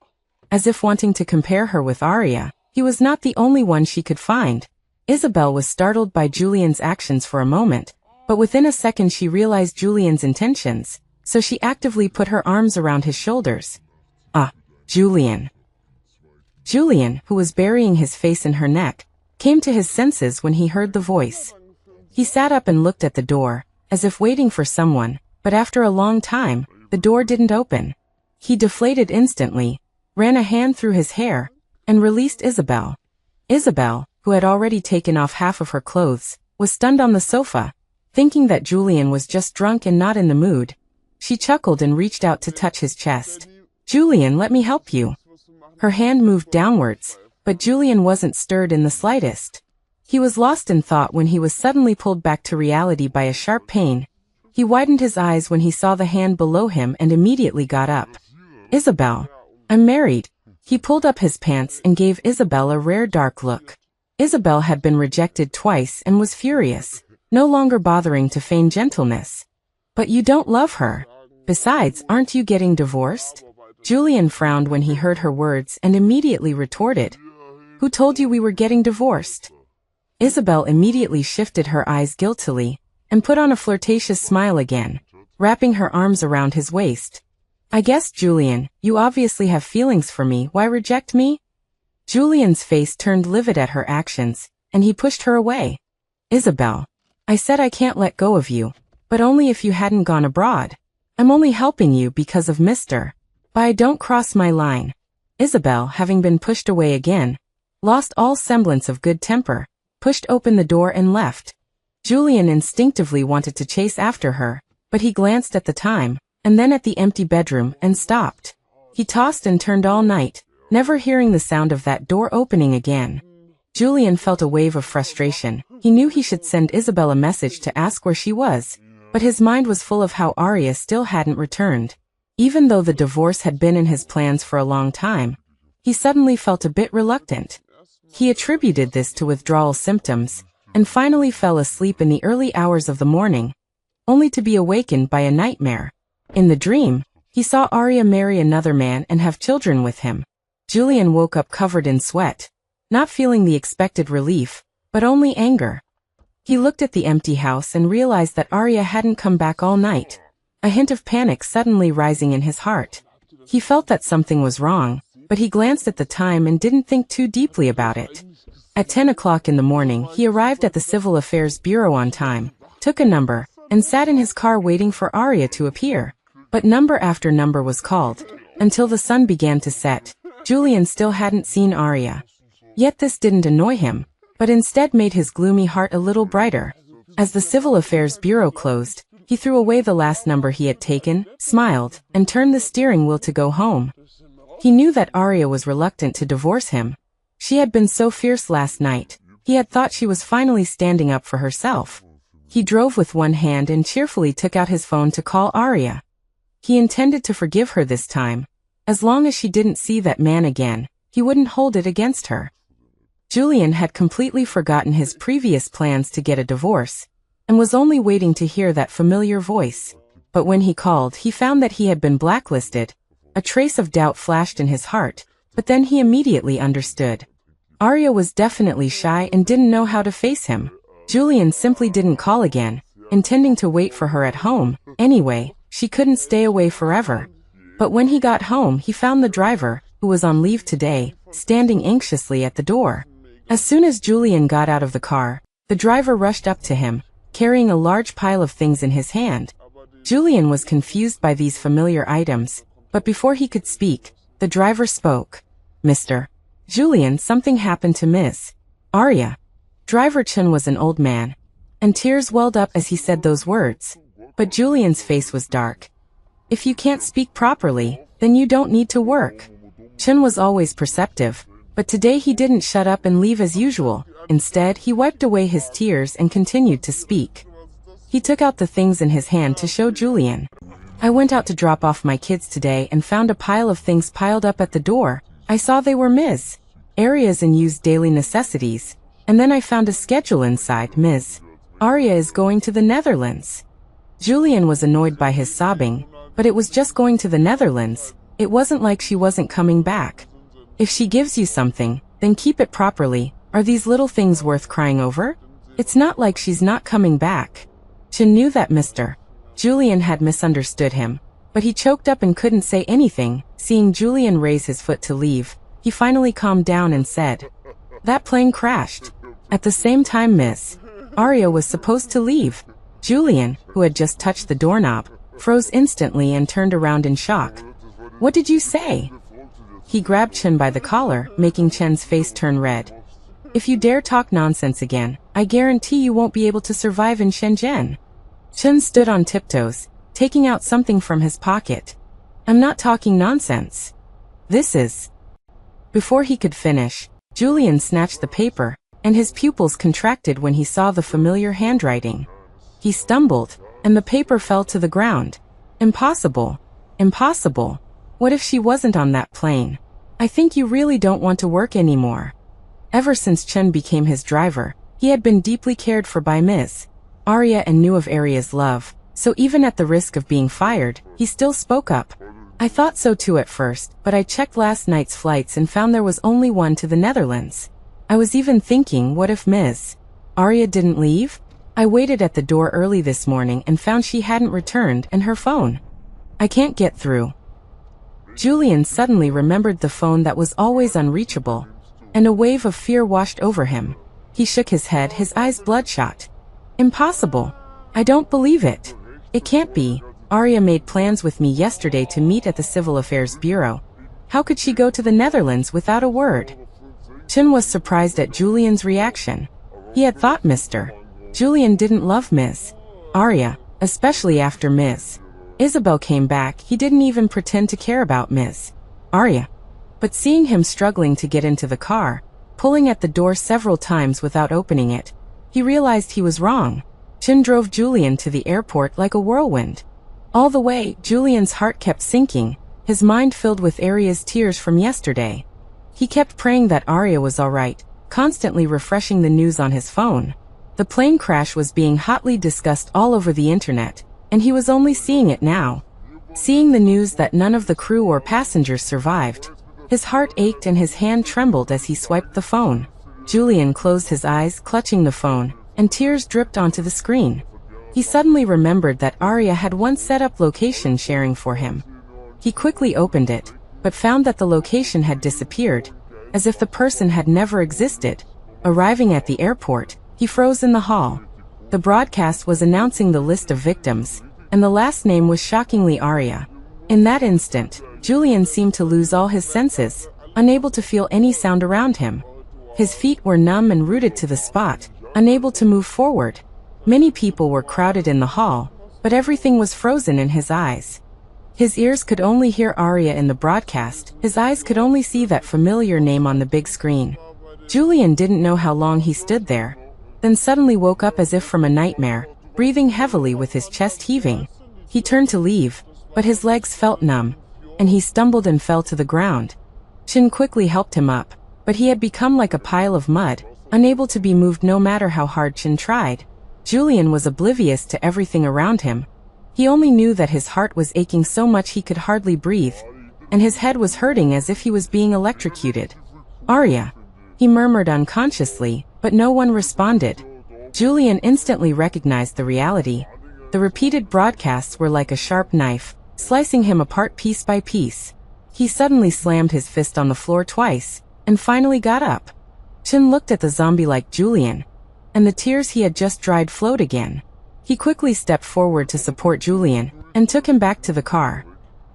S1: As if wanting to compare her with Aria, he was not the only one she could find. Isabel was startled by Julian's actions for a moment, but within a second she realized Julian's intentions, so she actively put her arms around his shoulders. Ah, Julian. Julian, who was burying his face in her neck, came to his senses when he heard the voice. He sat up and looked at the door, as if waiting for someone, but after a long time, the door didn't open. He deflated instantly, ran a hand through his hair, and released Isabel. Isabel, who had already taken off half of her clothes, was stunned on the sofa, thinking that Julian was just drunk and not in the mood. She chuckled and reached out to touch his chest. Julian, let me help you. Her hand moved downwards, but Julian wasn't stirred in the slightest. He was lost in thought when he was suddenly pulled back to reality by a sharp pain. He widened his eyes when he saw the hand below him and immediately got up. Isabel, I'm married. He pulled up his pants and gave Isabel a rare dark look. Isabel had been rejected twice and was furious, no longer bothering to feign gentleness. But you don't love her. Besides, aren't you getting divorced? Julian frowned when he heard her words and immediately retorted. Who told you we were getting divorced? Isabel immediately shifted her eyes guiltily, and put on a flirtatious smile again, wrapping her arms around his waist. I guess, Julian, you obviously have feelings for me. Why reject me? Julian's face turned livid at her actions, and he pushed her away. Isabel, I said I can't let go of you, but only if you hadn't gone abroad. I'm only helping you because of Mr. But don't cross my line. Isabel, having been pushed away again, lost all semblance of good temper, pushed open the door and left. Julian instinctively wanted to chase after her, but he glanced at the time, and then at the empty bedroom, and stopped. He tossed and turned all night, never hearing the sound of that door opening again. Julian felt a wave of frustration. He knew he should send Isabel a message to ask where she was, but his mind was full of how Aria still hadn't returned. Even though the divorce had been in his plans for a long time, he suddenly felt a bit reluctant. He attributed this to withdrawal symptoms, and finally fell asleep in the early hours of the morning, only to be awakened by a nightmare. In the dream, he saw Aria marry another man and have children with him. Julian woke up covered in sweat, not feeling the expected relief, but only anger. He looked at the empty house and realized that Arya hadn't come back all night, a hint of panic suddenly rising in his heart. He felt that something was wrong, but he glanced at the time and didn't think too deeply about it. At 10 o'clock in the morning, he arrived at the Civil Affairs Bureau on time, took a number, and sat in his car waiting for Arya to appear. But number after number was called, until the sun began to set. Julian still hadn't seen Arya. Yet this didn't annoy him, but instead made his gloomy heart a little brighter. As the Civil Affairs Bureau closed, he threw away the last number he had taken, smiled, and turned the steering wheel to go home. He knew that Arya was reluctant to divorce him. She had been so fierce last night. He had thought she was finally standing up for herself. He drove with one hand and cheerfully took out his phone to call Arya. He intended to forgive her this time. As long as she didn't see that man again, he wouldn't hold it against her. Julian had completely forgotten his previous plans to get a divorce, and was only waiting to hear that familiar voice. But when he called, he found that he had been blacklisted. A trace of doubt flashed in his heart, but then he immediately understood. Arya was definitely shy and didn't know how to face him. Julian simply didn't call again, intending to wait for her at home. Anyway, she couldn't stay away forever. But when he got home, he found the driver, who was on leave today, standing anxiously at the door. As soon as Julian got out of the car, the driver rushed up to him, carrying a large pile of things in his hand. Julian was confused by these familiar items, but before he could speak, the driver spoke. "Mr. Julian, something happened to Miss Arya." Driver Chen was an old man, and tears welled up as he said those words. But Julian's face was dark. "If you can't speak properly, then you don't need to work." Chen was always perceptive, but today he didn't shut up and leave as usual. Instead, he wiped away his tears and continued to speak. He took out the things in his hand to show Julian. "I went out to drop off my kids today and found a pile of things piled up at the door. I saw they were Ms. Arya's and used daily necessities. And then I found a schedule inside. Ms. Arya is going to the Netherlands." Julian was annoyed by his sobbing, but it was just going to the Netherlands. It wasn't like she wasn't coming back. If she gives you something, then keep it properly. Are these little things worth crying over? It's not like she's not coming back. Chen knew that Mr. Julian had misunderstood him, but he choked up and couldn't say anything. Seeing Julian raise his foot to leave, he finally calmed down and said, "That plane crashed. At the same time Miss Arya was supposed to leave." Julian, who had just touched the doorknob, froze instantly and turned around in shock. "What did you say?" He grabbed Chen by the collar, making Chen's face turn red. "If you dare talk nonsense again, I guarantee you won't be able to survive in Shenzhen." Chen stood on tiptoes, taking out something from his pocket. "I'm not talking nonsense. This is..." Before he could finish, Julian snatched the paper, and his pupils contracted when he saw the familiar handwriting. He stumbled, and the paper fell to the ground. "Impossible. Impossible. What if she wasn't on that plane? I think you really don't want to work anymore." Ever since Chen became his driver, he had been deeply cared for by Ms. Arya and knew of Arya's love, so even at the risk of being fired, he still spoke up. "I thought so too at first, but I checked last night's flights and found there was only one to the Netherlands. I was even thinking, what if Ms. Arya didn't leave? I waited at the door early this morning and found she hadn't returned and her phone. I can't get through." Julian suddenly remembered the phone that was always unreachable, and a wave of fear washed over him. He shook his head, his eyes bloodshot. "Impossible. I don't believe it. It can't be. Arya made plans with me yesterday to meet at the Civil Affairs Bureau. How could she go to the Netherlands without a word?" Chen was surprised at Julian's reaction. He had thought Mr. Julian didn't love Ms. Arya, especially after Ms. Isabel came back. He didn't even pretend to care about Ms. Arya. But seeing him struggling to get into the car, pulling at the door several times without opening it, he realized he was wrong. Chen drove Julian to the airport like a whirlwind. All the way, Julian's heart kept sinking, his mind filled with Arya's tears from yesterday. He kept praying that Arya was alright, constantly refreshing the news on his phone. The plane crash was being hotly discussed all over the internet, and he was only seeing it now. Seeing the news that none of the crew or passengers survived. His heart ached and his hand trembled as he swiped the phone. Julian closed his eyes, clutching the phone, and tears dripped onto the screen. He suddenly remembered that Arya had once set up location sharing for him. He quickly opened it, but found that the location had disappeared, as if the person had never existed. Arriving at the airport, he froze in the hall. The broadcast was announcing the list of victims, and the last name was shockingly Arya. In that instant, Julian seemed to lose all his senses, unable to feel any sound around him. His feet were numb and rooted to the spot, unable to move forward. Many people were crowded in the hall, but everything was frozen in his eyes. His ears could only hear Arya in the broadcast, his eyes could only see that familiar name on the big screen. Julian didn't know how long he stood there, then suddenly woke up as if from a nightmare, breathing heavily with his chest heaving. He turned to leave, but his legs felt numb, and he stumbled and fell to the ground. Chin quickly helped him up, but he had become like a pile of mud, unable to be moved no matter how hard Chin tried. Julian was oblivious to everything around him. He only knew that his heart was aching so much he could hardly breathe, and his head was hurting as if he was being electrocuted. "Arya," he murmured unconsciously, but no one responded. Julian instantly recognized the reality. The repeated broadcasts were like a sharp knife, slicing him apart piece by piece. He suddenly slammed his fist on the floor twice, and finally got up. Chin looked at the zombie-like Julian, and the tears he had just dried flowed again. He quickly stepped forward to support Julian, and took him back to the car.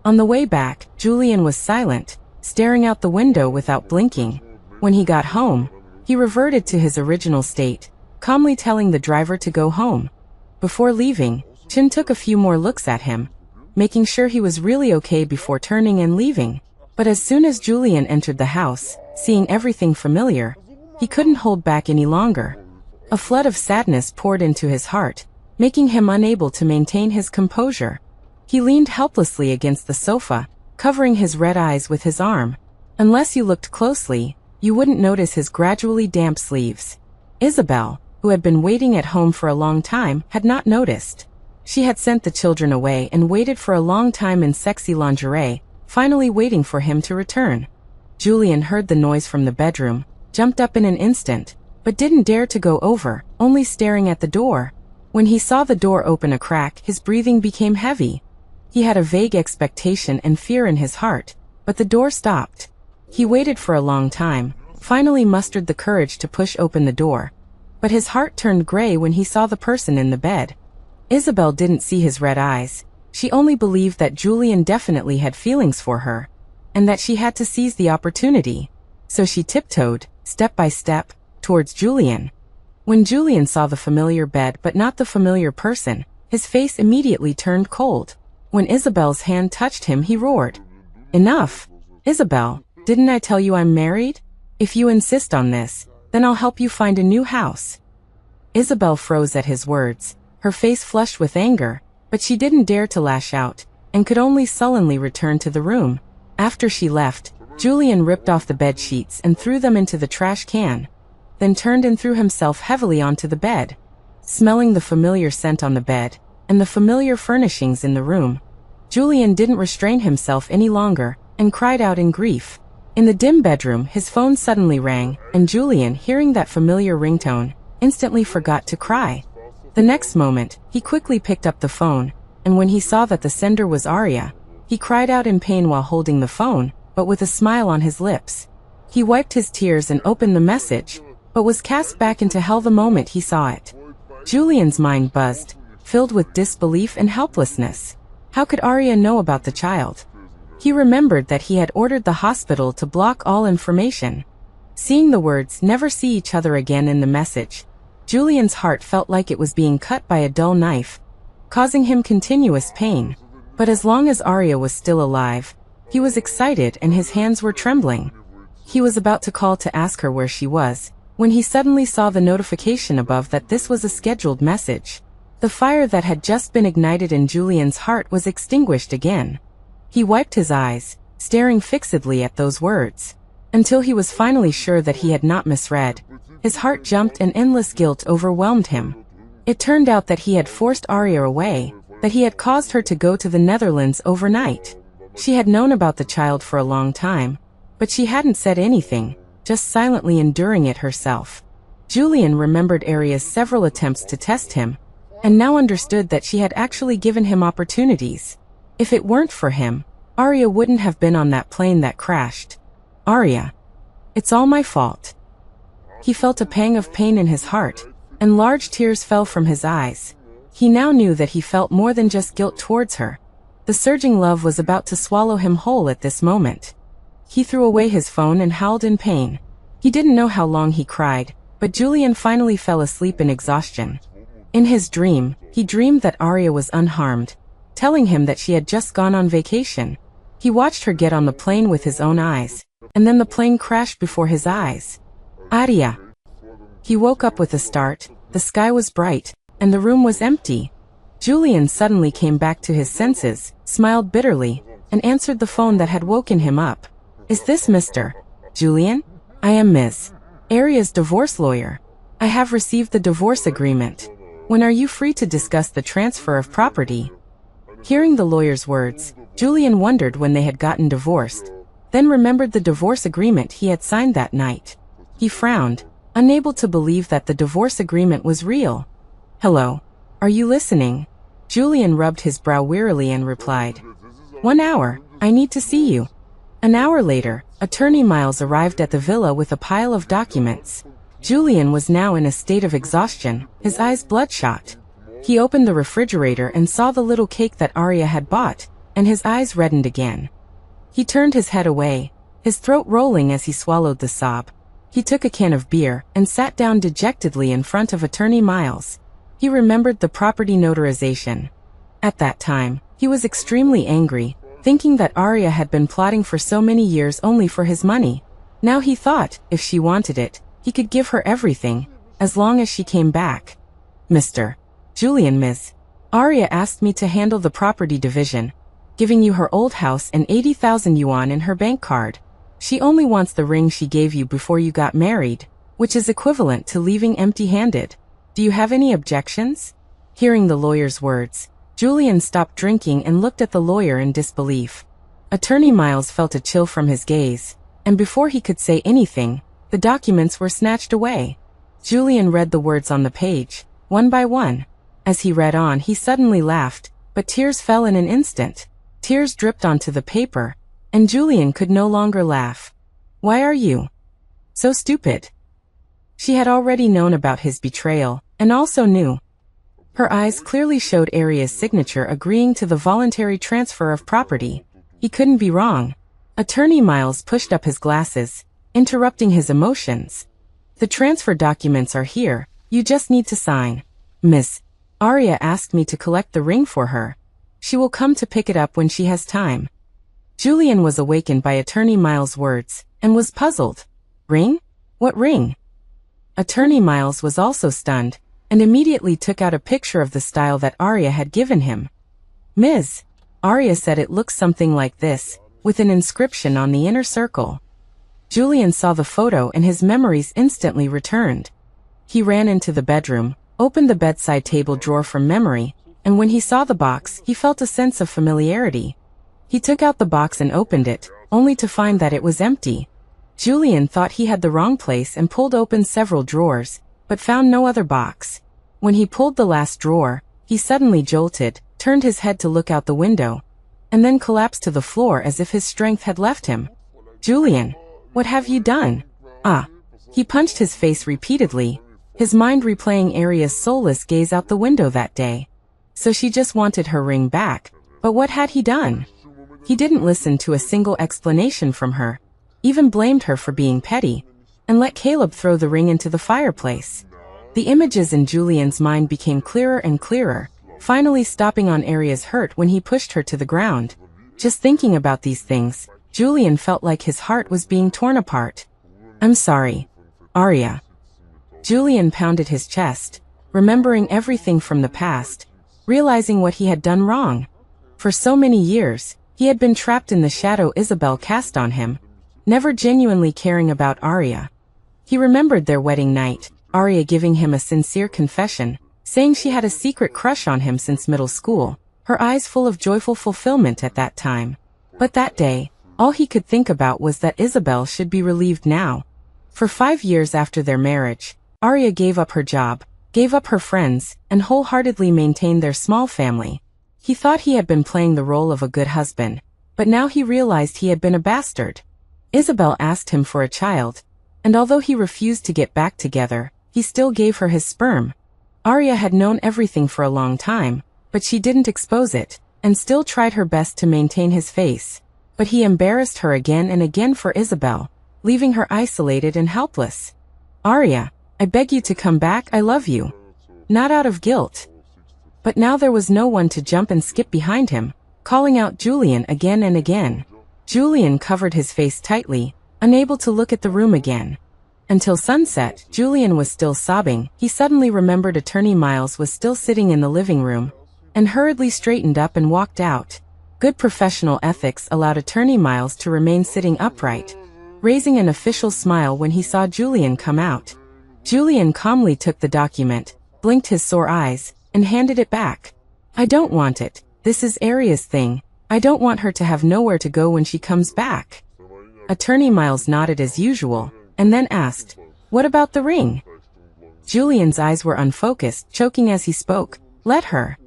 S1: On the way back, Julian was silent, staring out the window without blinking. When he got home, he reverted to his original state, calmly telling the driver to go home. Before leaving, Chin took a few more looks at him, making sure he was really okay before turning and leaving. But as soon as Julian entered the house, seeing everything familiar, he couldn't hold back any longer. A flood of sadness poured into his heart, making him unable to maintain his composure. He leaned helplessly against the sofa, covering his red eyes with his arm. Unless you looked closely, you wouldn't notice his gradually damp sleeves. Isabel, who had been waiting at home for a long time, had not noticed. She had sent the children away and waited for a long time in sexy lingerie, finally waiting for him to return. Julian heard the noise from the bedroom, jumped up in an instant, but didn't dare to go over, only staring at the door. When he saw the door open a crack, his breathing became heavy. He had a vague expectation and fear in his heart, but the door stopped. He waited for a long time, finally mustered the courage to push open the door. But his heart turned gray when he saw the person in the bed. Isabel didn't see his red eyes. She only believed that Julian definitely had feelings for her, and that she had to seize the opportunity. So she tiptoed, step by step, towards Julian. When Julian saw the familiar bed but not the familiar person, his face immediately turned cold. When Isabel's hand touched him, he roared, "Enough! Isabel, didn't I tell you I'm married? If you insist on this, then I'll help you find a new house." Isabel froze at his words, her face flushed with anger, but she didn't dare to lash out, and could only sullenly return to the room. After she left, Julian ripped off the bed sheets and threw them into the trash can, then turned and threw himself heavily onto the bed. Smelling the familiar scent on the bed, and the familiar furnishings in the room, Julian didn't restrain himself any longer, and cried out in grief. In the dim bedroom, his phone suddenly rang, and Julian, hearing that familiar ringtone, instantly forgot to cry. The next moment, he quickly picked up the phone, and when he saw that the sender was Arya, he cried out in pain while holding the phone, but with a smile on his lips. He wiped his tears and opened the message, but was cast back into hell the moment he saw it. Julian's mind buzzed, filled with disbelief and helplessness. How could Arya know about the child? He remembered that he had ordered the hospital to block all information. Seeing the words "never see each other again" in the message, Julian's heart felt like it was being cut by a dull knife, causing him continuous pain. But as long as Arya was still alive, he was excited and his hands were trembling. He was about to call to ask her where she was, when he suddenly saw the notification above that this was a scheduled message. The fire that had just been ignited in Julian's heart was extinguished again. He wiped his eyes, staring fixedly at those words, until he was finally sure that he had not misread. His heart jumped and endless guilt overwhelmed him. It turned out that he had forced Arya away, that he had caused her to go to the Netherlands overnight. She had known about the child for a long time, But she hadn't said anything, just silently enduring it herself. Julian remembered Arya's several attempts to test him, and now understood that she had actually given him opportunities. If it weren't for him, Arya wouldn't have been on that plane that crashed. Arya. It's all my fault. He felt a pang of pain in his heart, and large tears fell from his eyes. He now knew that he felt more than just guilt towards her. The surging love was about to swallow him whole at this moment. He threw away his phone and howled in pain. He didn't know how long he cried, but Julian finally fell asleep in exhaustion. In his dream, he dreamed that Arya was unharmed, telling him that she had just gone on vacation. He watched her get on the plane with his own eyes, and then the plane crashed before his eyes. Arya. He woke up with a start, the sky was bright, and the room was empty. Julian suddenly came back to his senses, smiled bitterly, and answered the phone that had woken him up. Is this Mr. Julian? I am Ms. Arya's divorce lawyer. I have received the divorce agreement. When are you free to discuss the transfer of property? Hearing the lawyer's words, Julian wondered when they had gotten divorced, then remembered the divorce agreement he had signed that night. He frowned, unable to believe that the divorce agreement was real. Hello. Are you listening? Julian rubbed his brow wearily and replied. 1 hour, I need to see you. An hour later, Attorney Miles arrived at the villa with a pile of documents. Julian was now in a state of exhaustion, his eyes bloodshot. He opened the refrigerator and saw the little cake that Arya had bought, and his eyes reddened again. He turned his head away, his throat rolling as he swallowed the sob. He took a can of beer and sat down dejectedly in front of Attorney Miles. He remembered the property notarization. At that time, he was extremely angry, thinking that Arya had been plotting for so many years only for his money. Now he thought, if she wanted it, he could give her everything, as long as she came back. Mr. Julian, Ms. Arya asked me to handle the property division, giving you her old house and 80,000 yuan in her bank card. She only wants the ring she gave you before you got married, which is equivalent to leaving empty-handed. Do you have any objections? Hearing the lawyer's words, Julian stopped drinking and looked at the lawyer in disbelief. Attorney Miles felt a chill from his gaze, and before he could say anything, the documents were snatched away. Julian read the words on the page, one by one. As he read on, he suddenly laughed, but tears fell in an instant. Tears dripped onto the paper, and Julian could no longer laugh. Why are you so stupid? She had already known about his betrayal, and also knew. Her eyes clearly showed Arya's signature agreeing to the voluntary transfer of property. He couldn't be wrong. Attorney Miles pushed up his glasses, interrupting his emotions. The transfer documents are here, you just need to sign. Miss Arya asked me to collect the ring for her. She will come to pick it up when she has time. Julian was awakened by Attorney Miles' words, and was puzzled. Ring? What ring? Attorney Miles was also stunned, and immediately took out a picture of the style that Arya had given him. Ms. Arya said it looks something like this, with an inscription on the inner circle. Julian saw the photo and his memories instantly returned. He ran into the bedroom, opened the bedside table drawer from memory, and when he saw the box, he felt a sense of familiarity. He took out the box and opened it, only to find that it was empty. Julian thought he had the wrong place and pulled open several drawers, but found no other box. When he pulled the last drawer, he suddenly jolted, turned his head to look out the window, and then collapsed to the floor as if his strength had left him. Julian, what have you done? Ah. He punched his face repeatedly, his mind replaying Arya's soulless gaze out the window that day. So she just wanted her ring back, but what had he done? He didn't listen to a single explanation from her, even blamed her for being petty, and let Caleb throw the ring into the fireplace. The images in Julian's mind became clearer and clearer, finally stopping on Arya's hurt when he pushed her to the ground. Just thinking about these things, Julian felt like his heart was being torn apart. I'm sorry, Arya. Julian pounded his chest, remembering everything from the past, realizing what he had done wrong. For so many years, he had been trapped in the shadow Isabel cast on him, never genuinely caring about Arya. He remembered their wedding night, Arya giving him a sincere confession, saying she had a secret crush on him since middle school, her eyes full of joyful fulfillment at that time. But that day, All he could think about was that Isabel should be relieved now. For 5 years after their marriage, Arya gave up her job, gave up her friends, and wholeheartedly maintained their small family. He thought he had been playing the role of a good husband, but now he realized he had been a bastard. Isabel asked him for a child, and although he refused to get back together, he still gave her his sperm. Arya had known everything for a long time, but she didn't expose it, and still tried her best to maintain his face. But he embarrassed her again and again for Isabel, leaving her isolated and helpless. Arya, I beg you to come back, I love you. Not out of guilt. But now there was no one to jump and skip behind him, calling out Julian again and again. Julian covered his face tightly, unable to look at the room again. Until sunset, Julian was still sobbing. He suddenly remembered Attorney Miles was still sitting in the living room, and hurriedly straightened up and walked out. Good professional ethics allowed Attorney Miles to remain sitting upright, raising an official smile when he saw Julian come out. Julian calmly took the document, blinked his sore eyes, and handed it back. I don't want it. This is Arya's thing. I don't want her to have nowhere to go when she comes back. Attorney Miles nodded as usual, and then asked, what about the ring? Julian's eyes were unfocused, choking as he spoke. Let her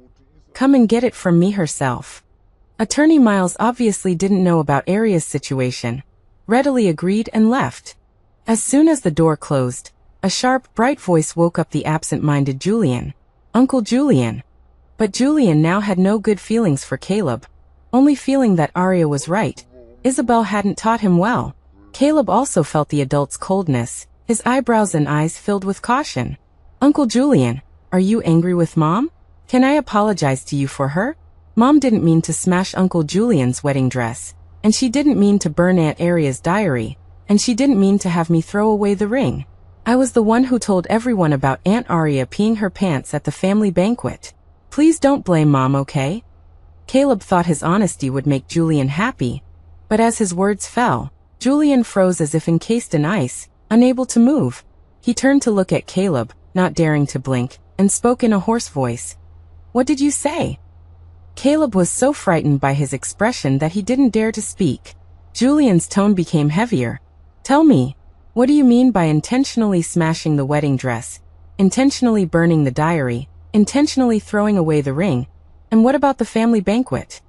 S1: come and get it from me herself. Attorney Miles obviously didn't know about Arya's situation, readily agreed and left. As soon as the door closed, a sharp, bright voice woke up the absent-minded Julian. Uncle Julian. But Julian now had no good feelings for Caleb, only feeling that Arya was right. Isabel hadn't taught him well. Caleb also felt the adult's coldness, his eyebrows and eyes filled with caution. Uncle Julian, are you angry with Mom? Can I apologize to you for her? Mom didn't mean to smash Uncle Julian's wedding dress, and she didn't mean to burn Aunt Arya's diary, and she didn't mean to have me throw away the ring. I was the one who told everyone about Aunt Arya peeing her pants at the family banquet. Please don't blame Mom, okay? Caleb thought his honesty would make Julian happy, but as his words fell, Julian froze as if encased in ice, unable to move. He turned to look at Caleb, not daring to blink, and spoke in a hoarse voice. What did you say? Caleb was so frightened by his expression that he didn't dare to speak. Julian's tone became heavier. Tell me, what do you mean by intentionally smashing the wedding dress, intentionally burning the diary, intentionally throwing away the ring, and what about the family banquet?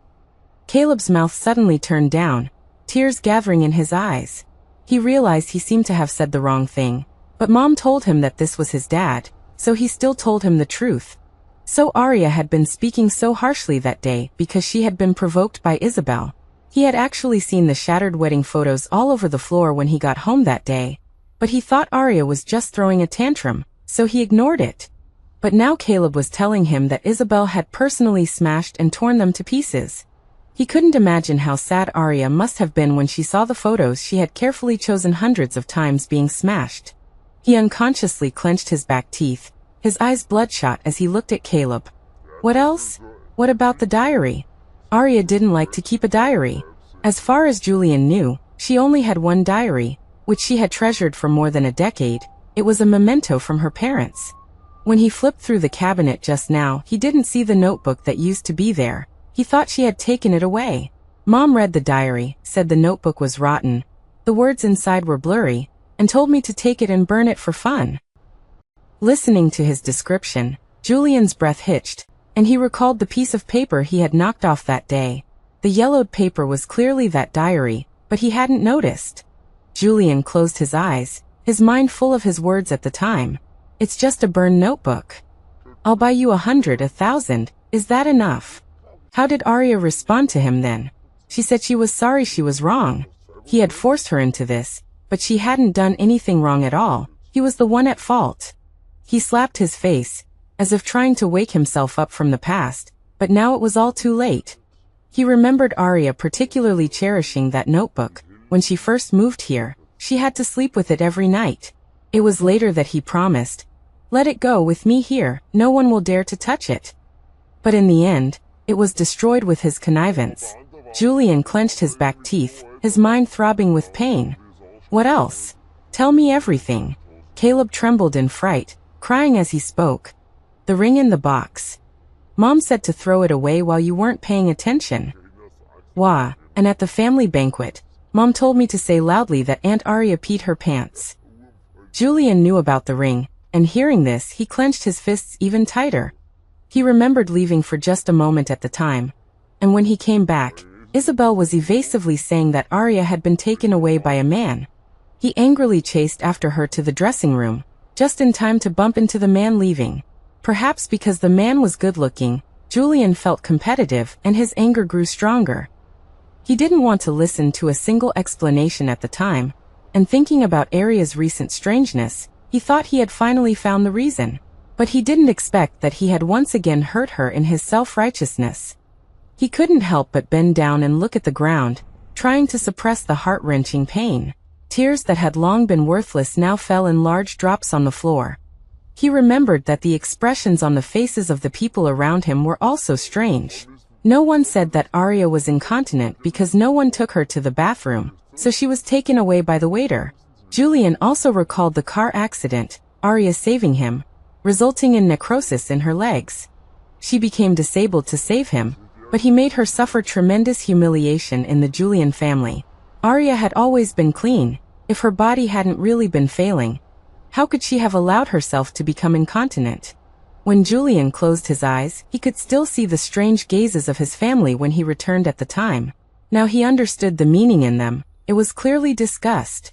S1: Caleb's mouth suddenly turned down, tears gathering in his eyes. He realized he seemed to have said the wrong thing, but Mom told him that this was his dad, so he still told him the truth. So Arya had been speaking so harshly that day because she had been provoked by Isabel. He had actually seen the shattered wedding photos all over the floor when he got home that day, but he thought Arya was just throwing a tantrum, so he ignored it. But now Caleb was telling him that Isabel had personally smashed and torn them to pieces. He couldn't imagine how sad Arya must have been when she saw the photos she had carefully chosen hundreds of times being smashed. He unconsciously clenched his back teeth, his eyes bloodshot as he looked at Caleb. What else? What about the diary? Arya didn't like to keep a diary. As far as Julian knew, she only had one diary, which she had treasured for more than a decade. It was a memento from her parents. When he flipped through the cabinet just now, he didn't see the notebook that used to be there. He thought she had taken it away. Mom read the diary, said the notebook was rotten. The words inside were blurry, and told me to take it and burn it for fun. Listening to his description, Julian's breath hitched, and he recalled the piece of paper he had knocked off that day. The yellowed paper was clearly that diary, but he hadn't noticed. Julian closed his eyes, his mind full of his words at the time. It's just a burned notebook. I'll buy you 100, 1,000, is that enough? How did Arya respond to him then? She said she was sorry she was wrong. He had forced her into this, but she hadn't done anything wrong at all. He was the one at fault. He slapped his face, as if trying to wake himself up from the past, but now it was all too late. He remembered Arya particularly cherishing that notebook. When she first moved here, she had to sleep with it every night. It was later that he promised, "Let it go with me here, no one will dare to touch it." But in the end, it was destroyed with his connivance. Julian clenched his back teeth, his mind throbbing with pain. What else? Tell me everything. Caleb trembled in fright, crying as he spoke. The ring in the box. Mom said to throw it away while you weren't paying attention. Wah, and at the family banquet, Mom told me to say loudly that Aunt Arya peed her pants. Julian knew about the ring, and hearing this, he clenched his fists even tighter. He remembered leaving for just a moment at the time, and when he came back, Isabel was evasively saying that Arya had been taken away by a man. He angrily chased after her to the dressing room, just in time to bump into the man leaving. Perhaps because the man was good-looking, Julian felt competitive and his anger grew stronger. He didn't want to listen to a single explanation at the time, and thinking about Arya's recent strangeness, he thought he had finally found the reason. But he didn't expect that he had once again hurt her in his self-righteousness. He couldn't help but bend down and look at the ground, trying to suppress the heart-wrenching pain. Tears that had long been worthless now fell in large drops on the floor. He remembered that the expressions on the faces of the people around him were also strange. No one said that Arya was incontinent because no one took her to the bathroom, so she was taken away by the waiter. Julian also recalled the car accident, Arya saving him, resulting in necrosis in her legs. She became disabled to save him, but he made her suffer tremendous humiliation in the Julian family. Arya had always been clean. If her body hadn't really been failing, how could she have allowed herself to become incontinent? When Julian closed his eyes, he could still see the strange gazes of his family when he returned at the time. Now he understood the meaning in them. It was clearly disgust.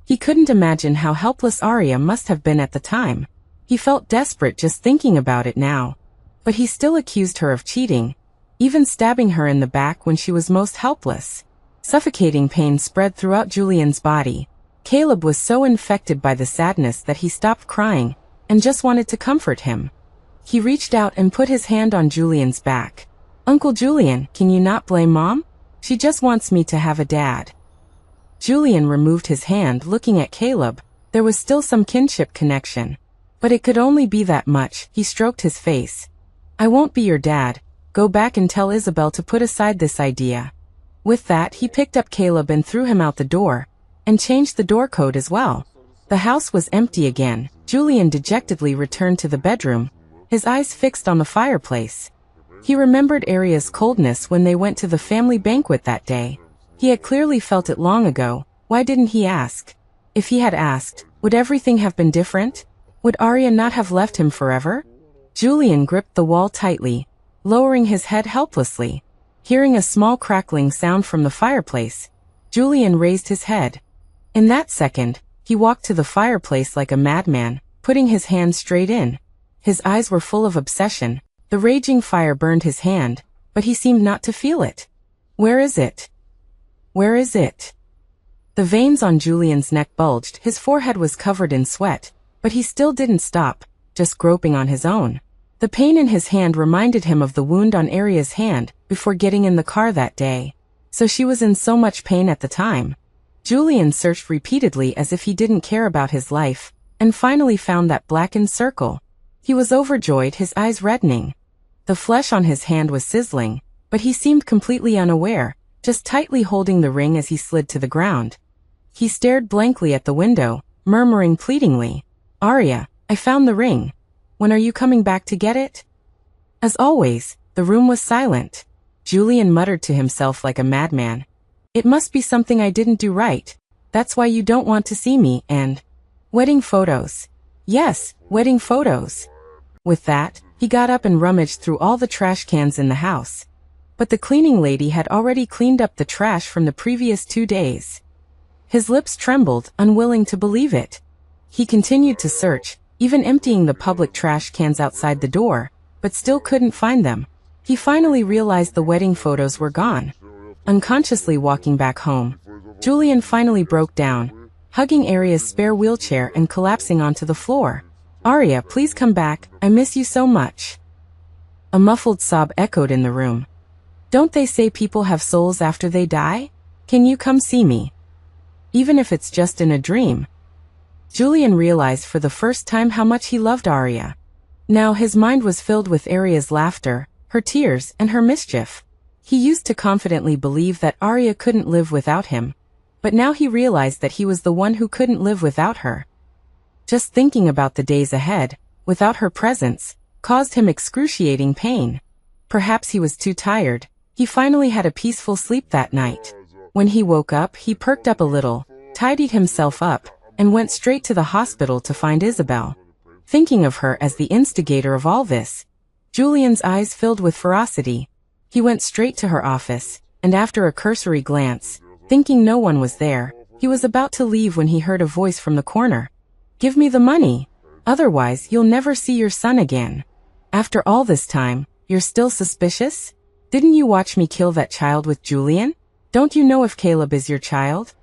S1: He couldn't imagine how helpless Arya must have been at the time. He felt desperate just thinking about it now. But he still accused her of cheating, even stabbing her in the back when she was most helpless. Suffocating pain spread throughout Julian's body. Caleb was so infected by the sadness that he stopped crying and just wanted to comfort him. He reached out and put his hand on Julian's back. "Uncle Julian, can you not blame Mom? She just wants me to have a dad." Julian removed his hand, looking at Caleb. There was still some kinship connection, but it could only be that much. He stroked his face. "I won't be your dad. Go back and tell Isabel to put aside this idea." With that, he picked up Caleb and threw him out the door, and changed the door code as well. The house was empty again. Julian dejectedly returned to the bedroom, his eyes fixed on the fireplace. He remembered Arya's coldness when they went to the family banquet that day. He had clearly felt it long ago. Why didn't he ask? If he had asked, would everything have been different? Would Arya not have left him forever? Julian gripped the wall tightly, lowering his head helplessly. Hearing a small crackling sound from the fireplace, Julian raised his head. In that second, he walked to the fireplace like a madman, putting his hand straight in. His eyes were full of obsession. The raging fire burned his hand, but he seemed not to feel it. "Where is it? Where is it?" The veins on Julian's neck bulged. His forehead was covered in sweat, but he still didn't stop, just groping on his own. The pain in his hand reminded him of the wound on Arya's hand before getting in the car that day. So she was in so much pain at the time. Julian searched repeatedly as if he didn't care about his life, and finally found that blackened circle. He was overjoyed, his eyes reddening. The flesh on his hand was sizzling, but he seemed completely unaware, just tightly holding the ring as he slid to the ground. He stared blankly at the window, murmuring pleadingly, "Arya, I found the ring. When are you coming back to get it?" As always, the room was silent. Julian muttered to himself like a madman. "It must be something I didn't do right. That's why you don't want to see me, and wedding photos. Yes, wedding photos." With that, he got up and rummaged through all the trash cans in the house. But the cleaning lady had already cleaned up the trash from the previous 2 days. His lips trembled, unwilling to believe it. He continued to search, even emptying the public trash cans outside the door, but still couldn't find them. He finally realized the wedding photos were gone. Unconsciously walking back home, Julian finally broke down, hugging Arya's spare wheelchair and collapsing onto the floor. "Arya, please come back, I miss you so much." A muffled sob echoed in the room. "Don't they say people have souls after they die? Can you come see me? Even if it's just in a dream." Julian realized for the first time how much he loved Arya. Now his mind was filled with Arya's laughter, her tears, and her mischief. He used to confidently believe that Arya couldn't live without him, but now he realized that he was the one who couldn't live without her. Just thinking about the days ahead, without her presence, caused him excruciating pain. Perhaps he was too tired. He finally had a peaceful sleep that night. When he woke up, he perked up a little, tidied himself up, and went straight to the hospital to find Isabel. Thinking of her as the instigator of all this, Julian's eyes filled with ferocity. He went straight to her office, and after a cursory glance, thinking no one was there, he was about to leave when he heard a voice from the corner. "Give me the money. Otherwise, you'll never see your son again. After all this time, you're still suspicious? Didn't you watch me kill that child with Julian? Don't you know if Caleb is your child?"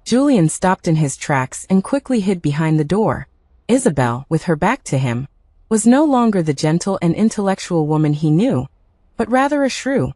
S1: Julian stopped in his tracks and quickly hid behind the door. Isabel, with her back to him, was no longer the gentle and intellectual woman he knew, but rather a shrew.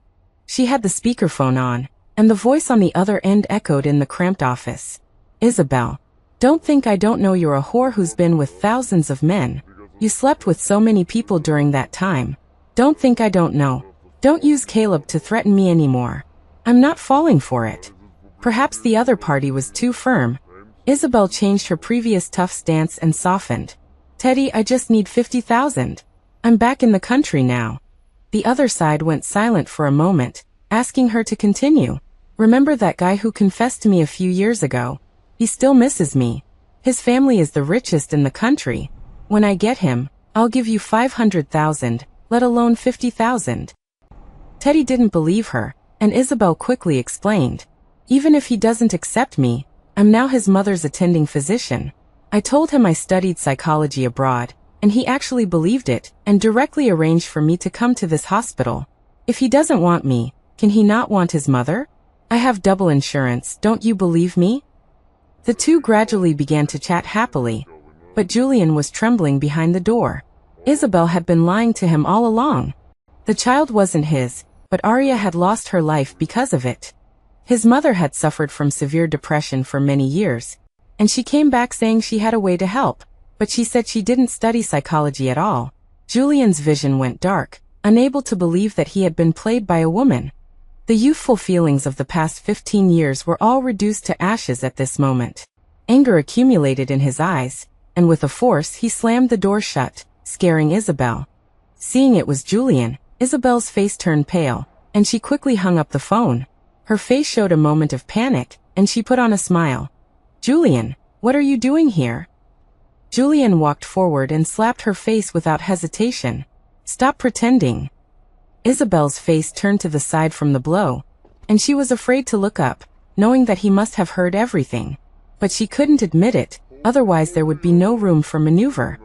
S1: She had the speakerphone on, and the voice on the other end echoed in the cramped office. "Isabel, don't think I don't know you're a whore who's been with thousands of men. You slept with so many people during that time. Don't think I don't know. Don't use Caleb to threaten me anymore. I'm not falling for it." Perhaps the other party was too firm. Isabel changed her previous tough stance and softened. "Teddy, I just need 50,000. I'm back in the country now." The other side went silent for a moment, asking her to continue. "Remember that guy who confessed to me a few years ago? He still misses me. His family is the richest in the country. When I get him, I'll give you 500,000, let alone 50,000. Teddy didn't believe her, and Isabel quickly explained. "Even if he doesn't accept me, I'm now his mother's attending physician. I told him I studied psychology abroad, and he actually believed it and directly arranged for me to come to this hospital. If he doesn't want me, can he not want his mother? I have double insurance, don't you believe me?" The two gradually began to chat happily, but Julian was trembling behind the door. Isabel had been lying to him all along. The child wasn't his, but Arya had lost her life because of it. His mother had suffered from severe depression for many years, and she came back saying she had a way to help, but she said she didn't study psychology at all. Julian's vision went dark, unable to believe that he had been played by a woman. The youthful feelings of the past 15 years were all reduced to ashes at this moment. Anger accumulated in his eyes, and with a force he slammed the door shut, scaring Isabel. Seeing it was Julian, Isabel's face turned pale, and she quickly hung up the phone. Her face showed a moment of panic, and she put on a smile. "Julian, what are you doing here?" Julian walked forward and slapped her face without hesitation. "Stop pretending." Isabel's face turned to the side from the blow, and she was afraid to look up, knowing that he must have heard everything. But she couldn't admit it, otherwise there would be no room for maneuver.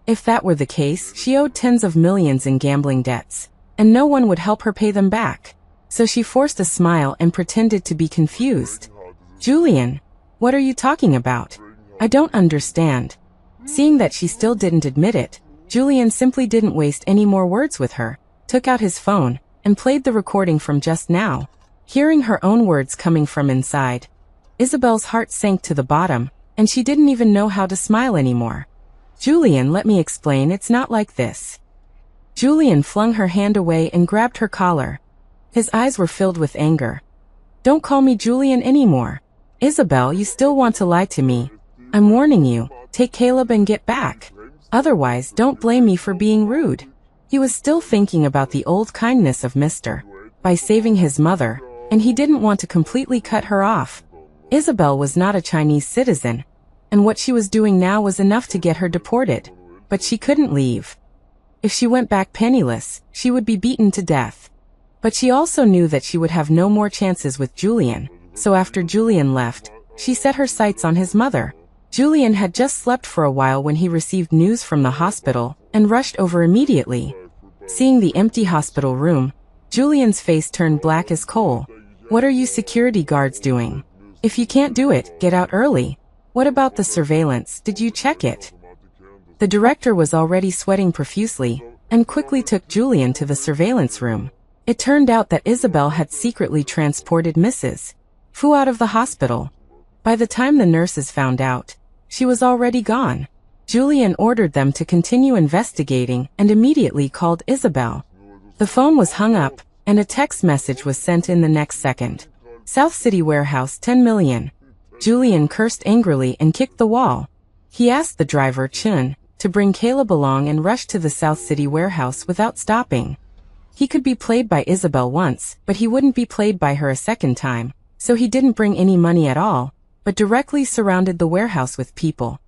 S1: If that were the case, she owed tens of millions in gambling debts, and no one would help her pay them back. So she forced a smile and pretended to be confused. "Julian, what are you talking about? I don't understand." Seeing that she still didn't admit it, Julian simply didn't waste any more words with her, took out his phone, and played the recording from just now. Hearing her own words coming from inside, Isabel's heart sank to the bottom, and she didn't even know how to smile anymore. "Julian, let me explain, it's not like this." Julian flung her hand away and grabbed her collar. His eyes were filled with anger. "Don't call me Julian anymore. Isabel, you still want to lie to me. I'm warning you, take Caleb and get back. Otherwise, don't blame me for being rude." He was still thinking about the old kindness of Mr. by saving his mother, and he didn't want to completely cut her off. Isabel was not a Chinese citizen, and what she was doing now was enough to get her deported, but she couldn't leave. If she went back penniless, she would be beaten to death. But she also knew that she would have no more chances with Julian, so after Julian left, she set her sights on his mother. Julian had just slept for a while when he received news from the hospital, and rushed over immediately. Seeing the empty hospital room, Julian's face turned black as coal. "What are you security guards doing? If you can't do it, get out early. What about the surveillance, did you check it?" The director was already sweating profusely, and quickly took Julian to the surveillance room. It turned out that Isabel had secretly transported Mrs. Fu out of the hospital. By the time the nurses found out, she was already gone. Julian ordered them to continue investigating and immediately called Isabel. The phone was hung up, and a text message was sent in the next second. "South City Warehouse, 10 million. Julian cursed angrily and kicked the wall. He asked the driver, Chun, to bring Caleb along and rushed to the South City Warehouse without stopping. He could be played by Isabel once, but he wouldn't be played by her a second time, so he didn't bring any money at all, but directly surrounded the warehouse with people.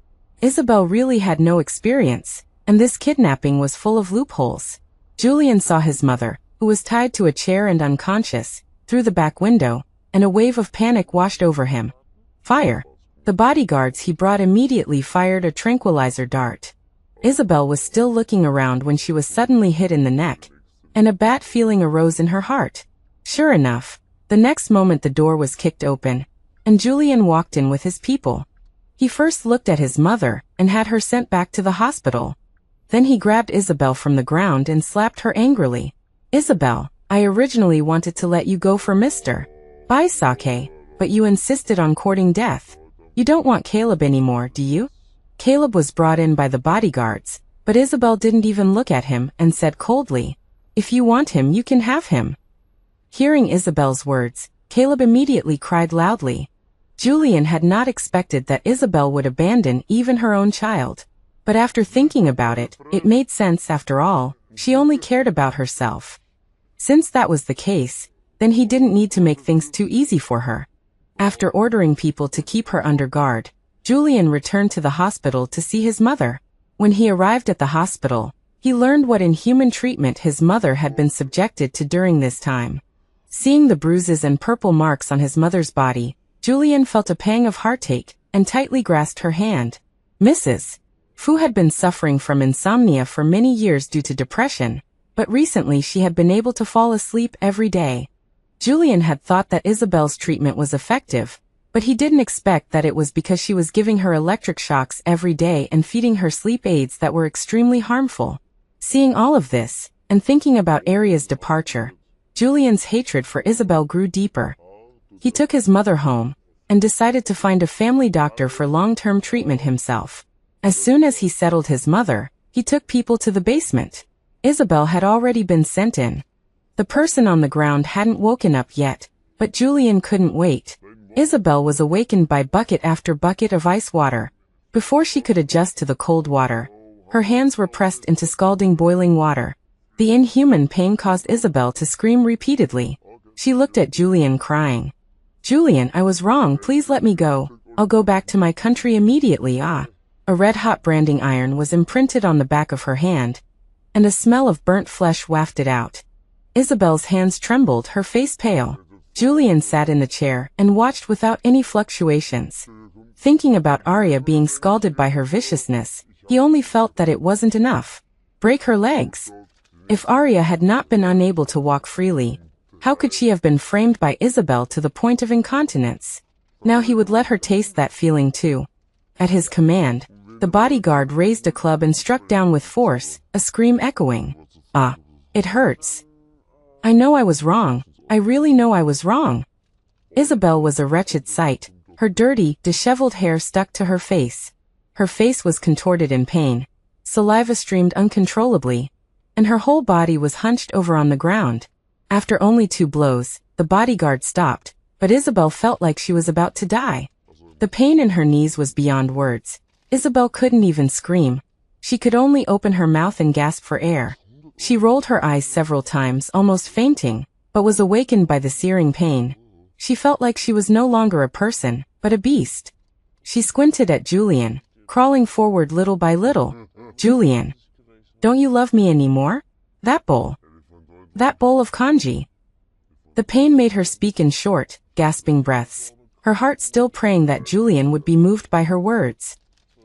S1: Isabel really had no experience, and this kidnapping was full of loopholes. Julian saw his mother, who was tied to a chair and unconscious, through the back window, and a wave of panic washed over him. Fire! The bodyguards he brought immediately fired a tranquilizer dart. Isabel was still looking around when she was suddenly hit in the neck, and a bad feeling arose in her heart. Sure enough, the next moment the door was kicked open, and Julian walked in with his people. He first looked at his mother and had her sent back to the hospital. Then he grabbed Isabel from the ground and slapped her angrily. Isabel, I originally wanted to let you go for Mr. Baisake, but you insisted on courting death. You don't want Caleb anymore, do you? Caleb was brought in by the bodyguards, but Isabel didn't even look at him and said coldly, if you want him, you can have him. Hearing Isabel's words, Caleb immediately cried loudly. Julian had not expected that Isabel would abandon even her own child. But after thinking about it, it made sense after all, she only cared about herself. Since that was the case, then he didn't need to make things too easy for her. After ordering people to keep her under guard, Julian returned to the hospital to see his mother. When he arrived at the hospital, he learned what inhuman treatment his mother had been subjected to during this time. Seeing the bruises and purple marks on his mother's body, Julian felt a pang of heartache and tightly grasped her hand. Mrs. Fu had been suffering from insomnia for many years due to depression, but recently she had been able to fall asleep every day. Julian had thought that Isabel's treatment was effective, but he didn't expect that it was because she was giving her electric shocks every day and feeding her sleep aids that were extremely harmful. Seeing all of this, and thinking about Aria's departure, Julian's hatred for Isabel grew deeper. He took his mother home, and decided to find a family doctor for long-term treatment himself. As soon as he settled his mother, he took people to the basement. Isabel had already been sent in. The person on the ground hadn't woken up yet, but Julian couldn't wait. Isabel was awakened by bucket after bucket of ice water. Before she could adjust to the cold water, her hands were pressed into scalding boiling water. The inhuman pain caused Isabel to scream repeatedly. She looked at Julian crying. Julian, I was wrong, please let me go. I'll go back to my country immediately. A red-hot branding iron was imprinted on the back of her hand, and a smell of burnt flesh wafted out. Isabel's hands trembled, her face pale. Julian sat in the chair and watched without any fluctuations. Thinking about Aria being scalded by her viciousness, he only felt that it wasn't enough. Break her legs. If Aria had not been unable to walk freely, how could she have been framed by Isabel to the point of incontinence? Now he would let her taste that feeling too. At his command, the bodyguard raised a club and struck down with force, a scream echoing. Ah, it hurts. I know I was wrong. I really know I was wrong. Isabel was a wretched sight. Her dirty, disheveled hair stuck to her face. Her face was contorted in pain. Saliva streamed uncontrollably, and her whole body was hunched over on the ground. After only 2 blows, the bodyguard stopped, but Isabel felt like she was about to die. The pain in her knees was beyond words. Isabel couldn't even scream. She could only open her mouth and gasp for air. She rolled her eyes several times, almost fainting, but was awakened by the searing pain. She felt like she was no longer a person, but a beast. She squinted at Julian, crawling forward little by little. Julian, don't you love me anymore? That bowl of kanji. The pain made her speak in short, gasping breaths, her heart still praying that Julian would be moved by her words.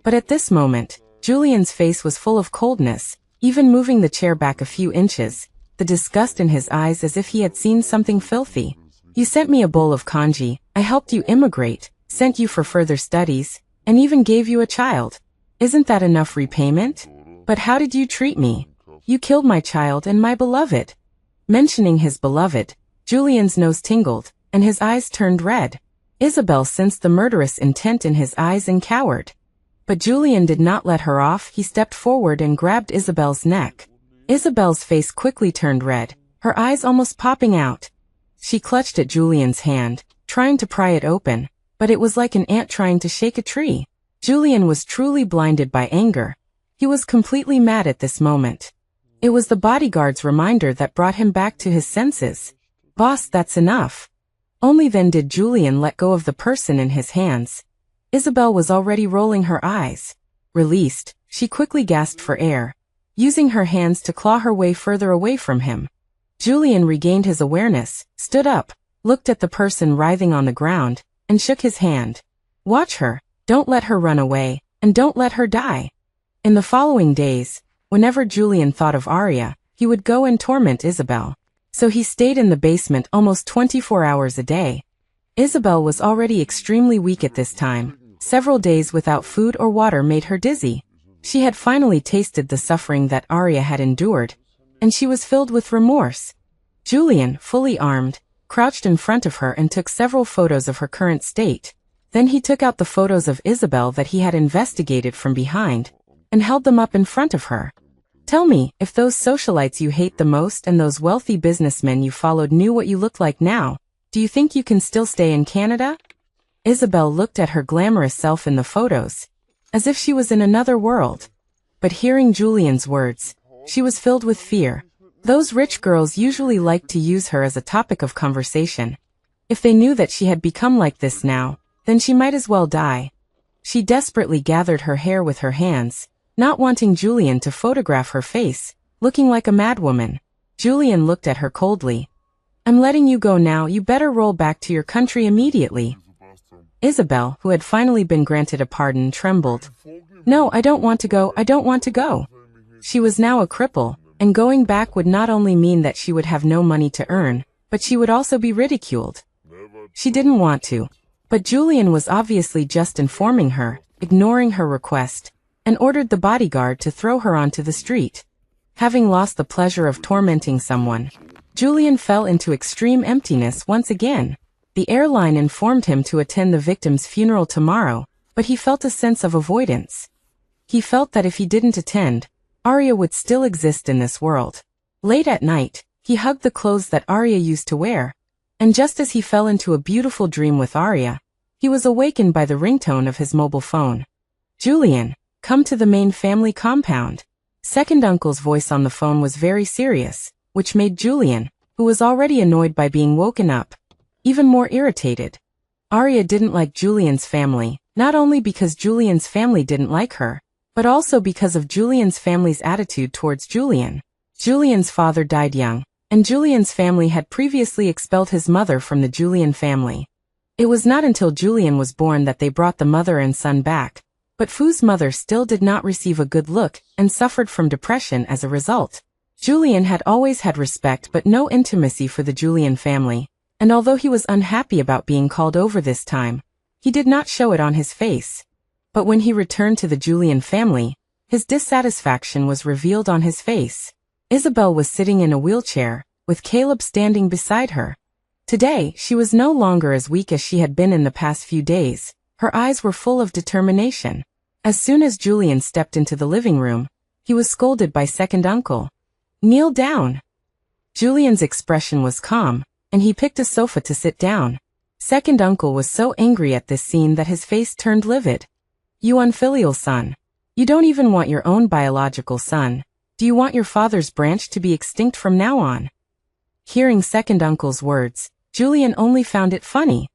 S1: But at this moment, Julian's face was full of coldness, even moving the chair back a few inches, the disgust in his eyes as if he had seen something filthy. You sent me a bowl of kanji, I helped you immigrate, sent you for further studies, and even gave you a child. Isn't that enough repayment? But how did you treat me? You killed my child and my beloved. Mentioning his beloved, Julian's nose tingled, and his eyes turned red. Isabel sensed the murderous intent in his eyes and cowered. But Julian did not let her off. He stepped forward and grabbed Isabel's neck. Isabel's face quickly turned red, her eyes almost popping out. She clutched at Julian's hand, trying to pry it open, but it was like an ant trying to shake a tree. Julian was truly blinded by anger. He was completely mad at this moment. It was the bodyguard's reminder that brought him back to his senses. Boss, that's enough. Only then did Julian let go of the person in his hands. Isabel was already rolling her eyes. Released, she quickly gasped for air, using her hands to claw her way further away from him. Julian regained his awareness, stood up, looked at the person writhing on the ground, and shook his hand. Watch her, don't let her run away, and don't let her die. In the following days, whenever Julian thought of Arya, he would go and torment Isabel. So he stayed in the basement almost 24 hours a day. Isabel was already extremely weak at this time. Several days without food or water made her dizzy. She had finally tasted the suffering that Arya had endured, and she was filled with remorse. Julian, fully armed, crouched in front of her and took several photos of her current state. Then he took out the photos of Isabel that he had investigated from behind, and held them up in front of her. Tell me, if those socialites you hate the most and those wealthy businessmen you followed knew what you look like now, do you think you can still stay in Canada? Isabel looked at her glamorous self in the photos, as if she was in another world. But hearing Julian's words, she was filled with fear. Those rich girls usually liked to use her as a topic of conversation. If they knew that she had become like this now, then she might as well die. She desperately gathered her hair with her hands, not wanting Julian to photograph her face, looking like a madwoman. Julian looked at her coldly. I'm letting you go now, you better roll back to your country immediately. Isabel, who had finally been granted a pardon, trembled. No, I don't want to go, I don't want to go. She was now a cripple, and going back would not only mean that she would have no money to earn, but she would also be ridiculed. She didn't want to. But Julian was obviously just informing her, ignoring her request, and ordered the bodyguard to throw her onto the street. Having lost the pleasure of tormenting someone, Julian fell into extreme emptiness once again. The airline informed him to attend the victim's funeral tomorrow, but he felt a sense of avoidance. He felt that if he didn't attend, Arya would still exist in this world. Late at night, he hugged the clothes that Arya used to wear, and just as he fell into a beautiful dream with Arya, he was awakened by the ringtone of his mobile phone. Julian, come to the main family compound. Second uncle's voice on the phone was very serious, which made Julian, who was already annoyed by being woken up, even more irritated. Arya didn't like Julian's family, not only because Julian's family didn't like her, but also because of Julian's family's attitude towards Julian. Julian's father died young, and Julian's family had previously expelled his mother from the Julian family. It was not until Julian was born that they brought the mother and son back, but Fu's mother still did not receive a good look and suffered from depression as a result. Julian had always had respect but no intimacy for the Julian family, and although he was unhappy about being called over this time, he did not show it on his face. But when he returned to the Julian family, his dissatisfaction was revealed on his face. Isabel was sitting in a wheelchair, with Caleb standing beside her. Today, she was no longer as weak as she had been in the past few days. Her eyes were full of determination. As soon as Julian stepped into the living room, he was scolded by second uncle. Kneel down. Julian's expression was calm, and he picked a sofa to sit down. Second uncle was so angry at this scene that his face turned livid. You unfilial son. You don't even want your own biological son. Do you want your father's branch to be extinct from now on? Hearing second uncle's words, Julian only found it funny.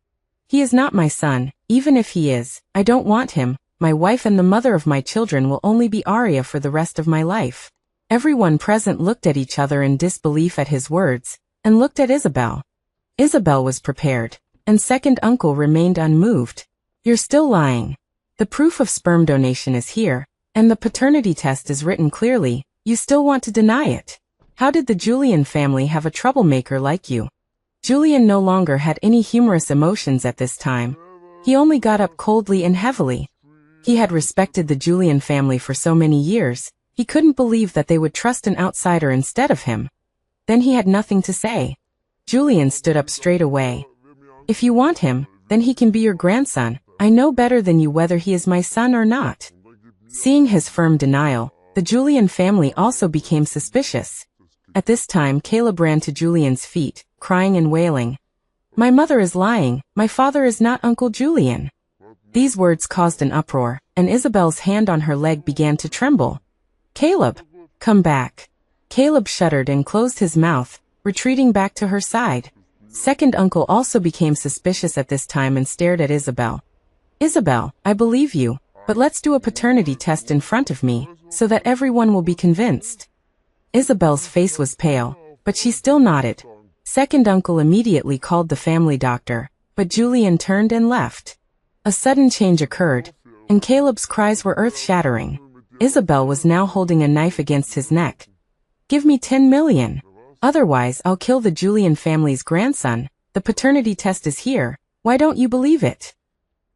S1: He is not my son, even if he is, I don't want him. My wife and the mother of my children will only be Arya for the rest of my life. Everyone present looked at each other in disbelief at his words, and looked at Isabel. Isabel was prepared, and second uncle remained unmoved. You're still lying. The proof of sperm donation is here, and the paternity test is written clearly. You still want to deny it. How did the Julian family have a troublemaker like you? Julian no longer had any humorous emotions at this time. He only got up coldly and heavily. He had respected the Julian family for so many years, he couldn't believe that they would trust an outsider instead of him. Then he had nothing to say. Julian stood up straight away. If you want him, then he can be your grandson. I know better than you whether he is my son or not. Seeing his firm denial, the Julian family also became suspicious. At this time Caleb ran to Julian's feet, crying and wailing. My mother is lying, my father is not Uncle Julian. These words caused an uproar, and Isabel's hand on her leg began to tremble. Caleb, come back. Caleb shuddered and closed his mouth, retreating back to her side. Second uncle also became suspicious at this time and stared at Isabel. Isabel, I believe you, but let's do a paternity test in front of me, so that everyone will be convinced. Isabel's face was pale, but she still nodded. Second uncle immediately called the family doctor, but Julian turned and left. A sudden change occurred, and Caleb's cries were earth-shattering. Isabel was now holding a knife against his neck. Give me 10 million. Otherwise, I'll kill the Julian family's grandson. The paternity test is here. Why don't you believe it?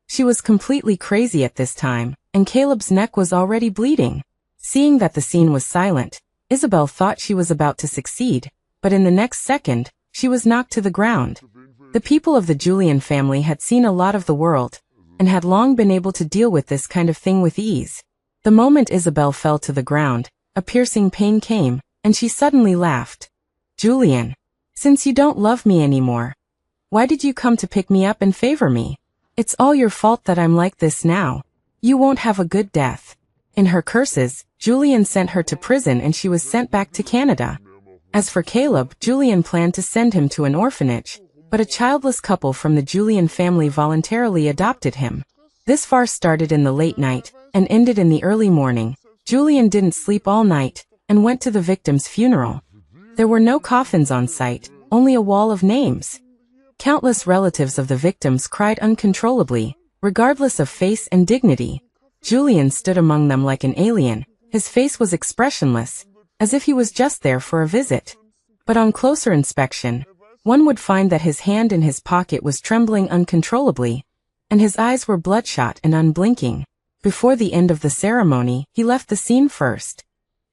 S1: She was completely crazy at this time, and Caleb's neck was already bleeding. Seeing that the scene was silent, Isabel thought she was about to succeed, but in the next second, she was knocked to the ground. The people of the Julian family had seen a lot of the world, and had long been able to deal with this kind of thing with ease. The moment Isabel fell to the ground, a piercing pain came, and she suddenly laughed. Julian, since you don't love me anymore, why did you come to pick me up and favor me? It's all your fault that I'm like this now. You won't have a good death. In her curses, Julian sent her to prison and she was sent back to Canada. As for Caleb, Julian planned to send him to an orphanage, but a childless couple from the Julian family voluntarily adopted him. This farce started in the late night and ended in the early morning. Julian didn't sleep all night and went to the victim's funeral. There were no coffins on site, only a wall of names. Countless relatives of the victims cried uncontrollably, regardless of face and dignity. Julian stood among them like an alien. His face was expressionless, as if he was just there for a visit. But on closer inspection, one would find that his hand in his pocket was trembling uncontrollably, and his eyes were bloodshot and unblinking. Before the end of the ceremony, he left the scene first.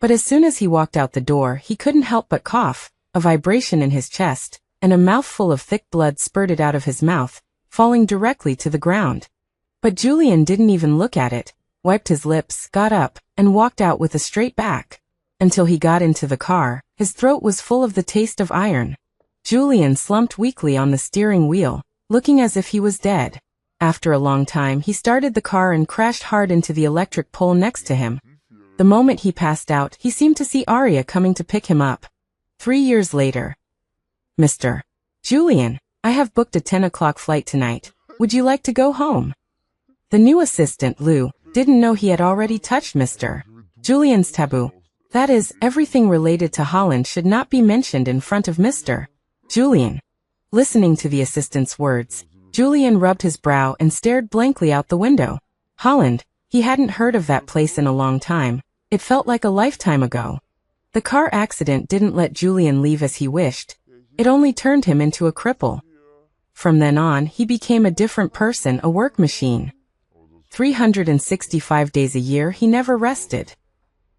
S1: But as soon as he walked out the door, he couldn't help but cough, a vibration in his chest, and a mouthful of thick blood spurted out of his mouth, falling directly to the ground. But Julian didn't even look at it, wiped his lips, got up, and walked out with a straight back. Until he got into the car, his throat was full of the taste of iron. Julian slumped weakly on the steering wheel, looking as if he was dead. After a long time, he started the car and crashed hard into the electric pole next to him. The moment he passed out, he seemed to see Arya coming to pick him up. 3 years later. Mr. Julian, I have booked a 10 o'clock flight tonight. Would you like to go home? The new assistant, Lou, didn't know he had already touched Mr. Julian's taboo. That is, everything related to Holland should not be mentioned in front of Mr. Julian. Listening to the assistant's words, Julian rubbed his brow and stared blankly out the window. Holland, he hadn't heard of that place in a long time. It felt like a lifetime ago. The car accident didn't let Julian leave as he wished. It only turned him into a cripple. From then on, he became a different person, a work machine. 365 days a year, he never rested.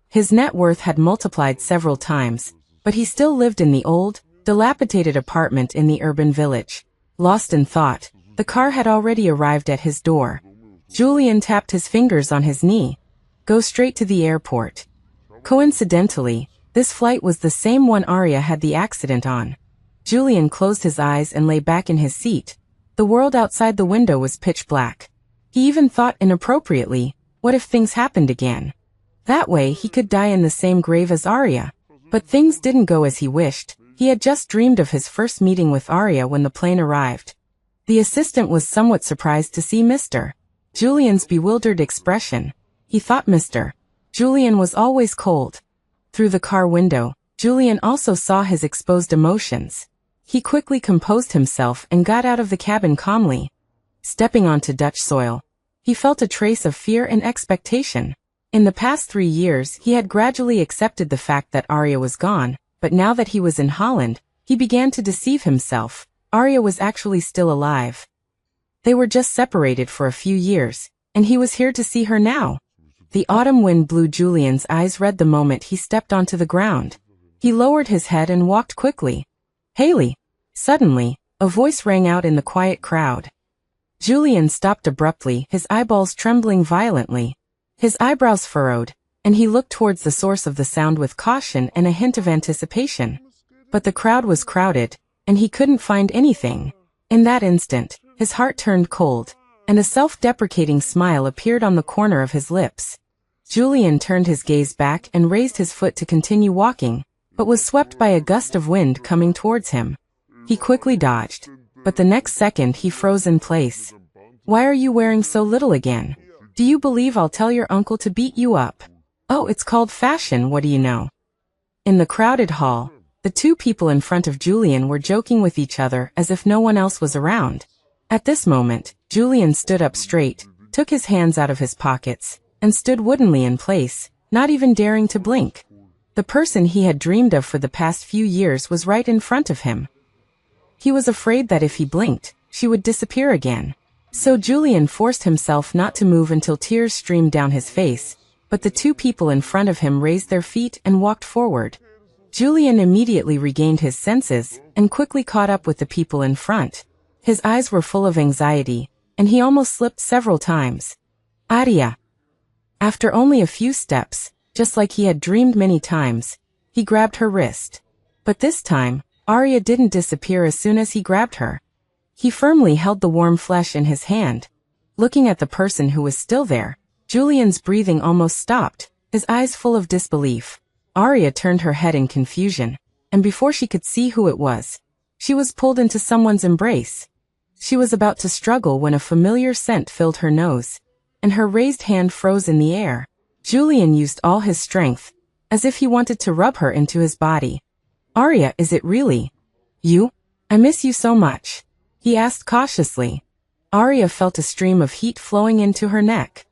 S1: His net worth had multiplied several times, but he still lived in the old, dilapidated apartment in the urban village. Lost in thought, the car had already arrived at his door. Julian tapped his fingers on his knee. Go straight to the airport. Coincidentally, this flight was the same one Arya had the accident on. Julian closed his eyes and lay back in his seat. The world outside the window was pitch black. He even thought inappropriately, what if things happened again? That way he could die in the same grave as Arya. But things didn't go as he wished. He had just dreamed of his first meeting with Arya when the plane arrived. The assistant was somewhat surprised to see Mr. Julian's bewildered expression. He thought Mr. Julian was always cold. Through the car window, Julian also saw his exposed emotions. He quickly composed himself and got out of the cabin calmly. Stepping onto Dutch soil, he felt a trace of fear and expectation. In the past 3 years, he had gradually accepted the fact that Arya was gone, but now that he was in Holland, he began to deceive himself. Arya was actually still alive. They were just separated for a few years, and he was here to see her now. The autumn wind blew. Julian's eyes red the moment he stepped onto the ground. He lowered his head and walked quickly. Haley! Suddenly, a voice rang out in the quiet crowd. Julian stopped abruptly, his eyeballs trembling violently. His eyebrows furrowed, and he looked towards the source of the sound with caution and a hint of anticipation. But the crowd was crowded, and he couldn't find anything. In that instant, his heart turned cold, and a self-deprecating smile appeared on the corner of his lips. Julian turned his gaze back and raised his foot to continue walking, but was swept by a gust of wind coming towards him. He quickly dodged, but the next second he froze in place. Why are you wearing so little again? Do you believe I'll tell your uncle to beat you up? Oh, it's called fashion, what do you know? In the crowded hall, the two people in front of Julian were joking with each other as if no one else was around. At this moment, Julian stood up straight, took his hands out of his pockets, and stood woodenly in place, not even daring to blink. The person he had dreamed of for the past few years was right in front of him. He was afraid that if he blinked, she would disappear again. So Julian forced himself not to move until tears streamed down his face, but the two people in front of him raised their feet and walked forward. Julian immediately regained his senses and quickly caught up with the people in front. His eyes were full of anxiety, and he almost slipped several times. Aria. After only a few steps, just like he had dreamed many times, he grabbed her wrist. But this time, Aria didn't disappear as soon as he grabbed her. He firmly held the warm flesh in his hand. Looking at the person who was still there, Julian's breathing almost stopped, his eyes full of disbelief. Aria turned her head in confusion, and before she could see who it was, she was pulled into someone's embrace. She was about to struggle when a familiar scent filled her nose, and her raised hand froze in the air. Julian used all his strength, as if he wanted to rub her into his body. Aria, is it really you? I miss you so much, he asked cautiously. Aria felt a stream of heat flowing into her neck.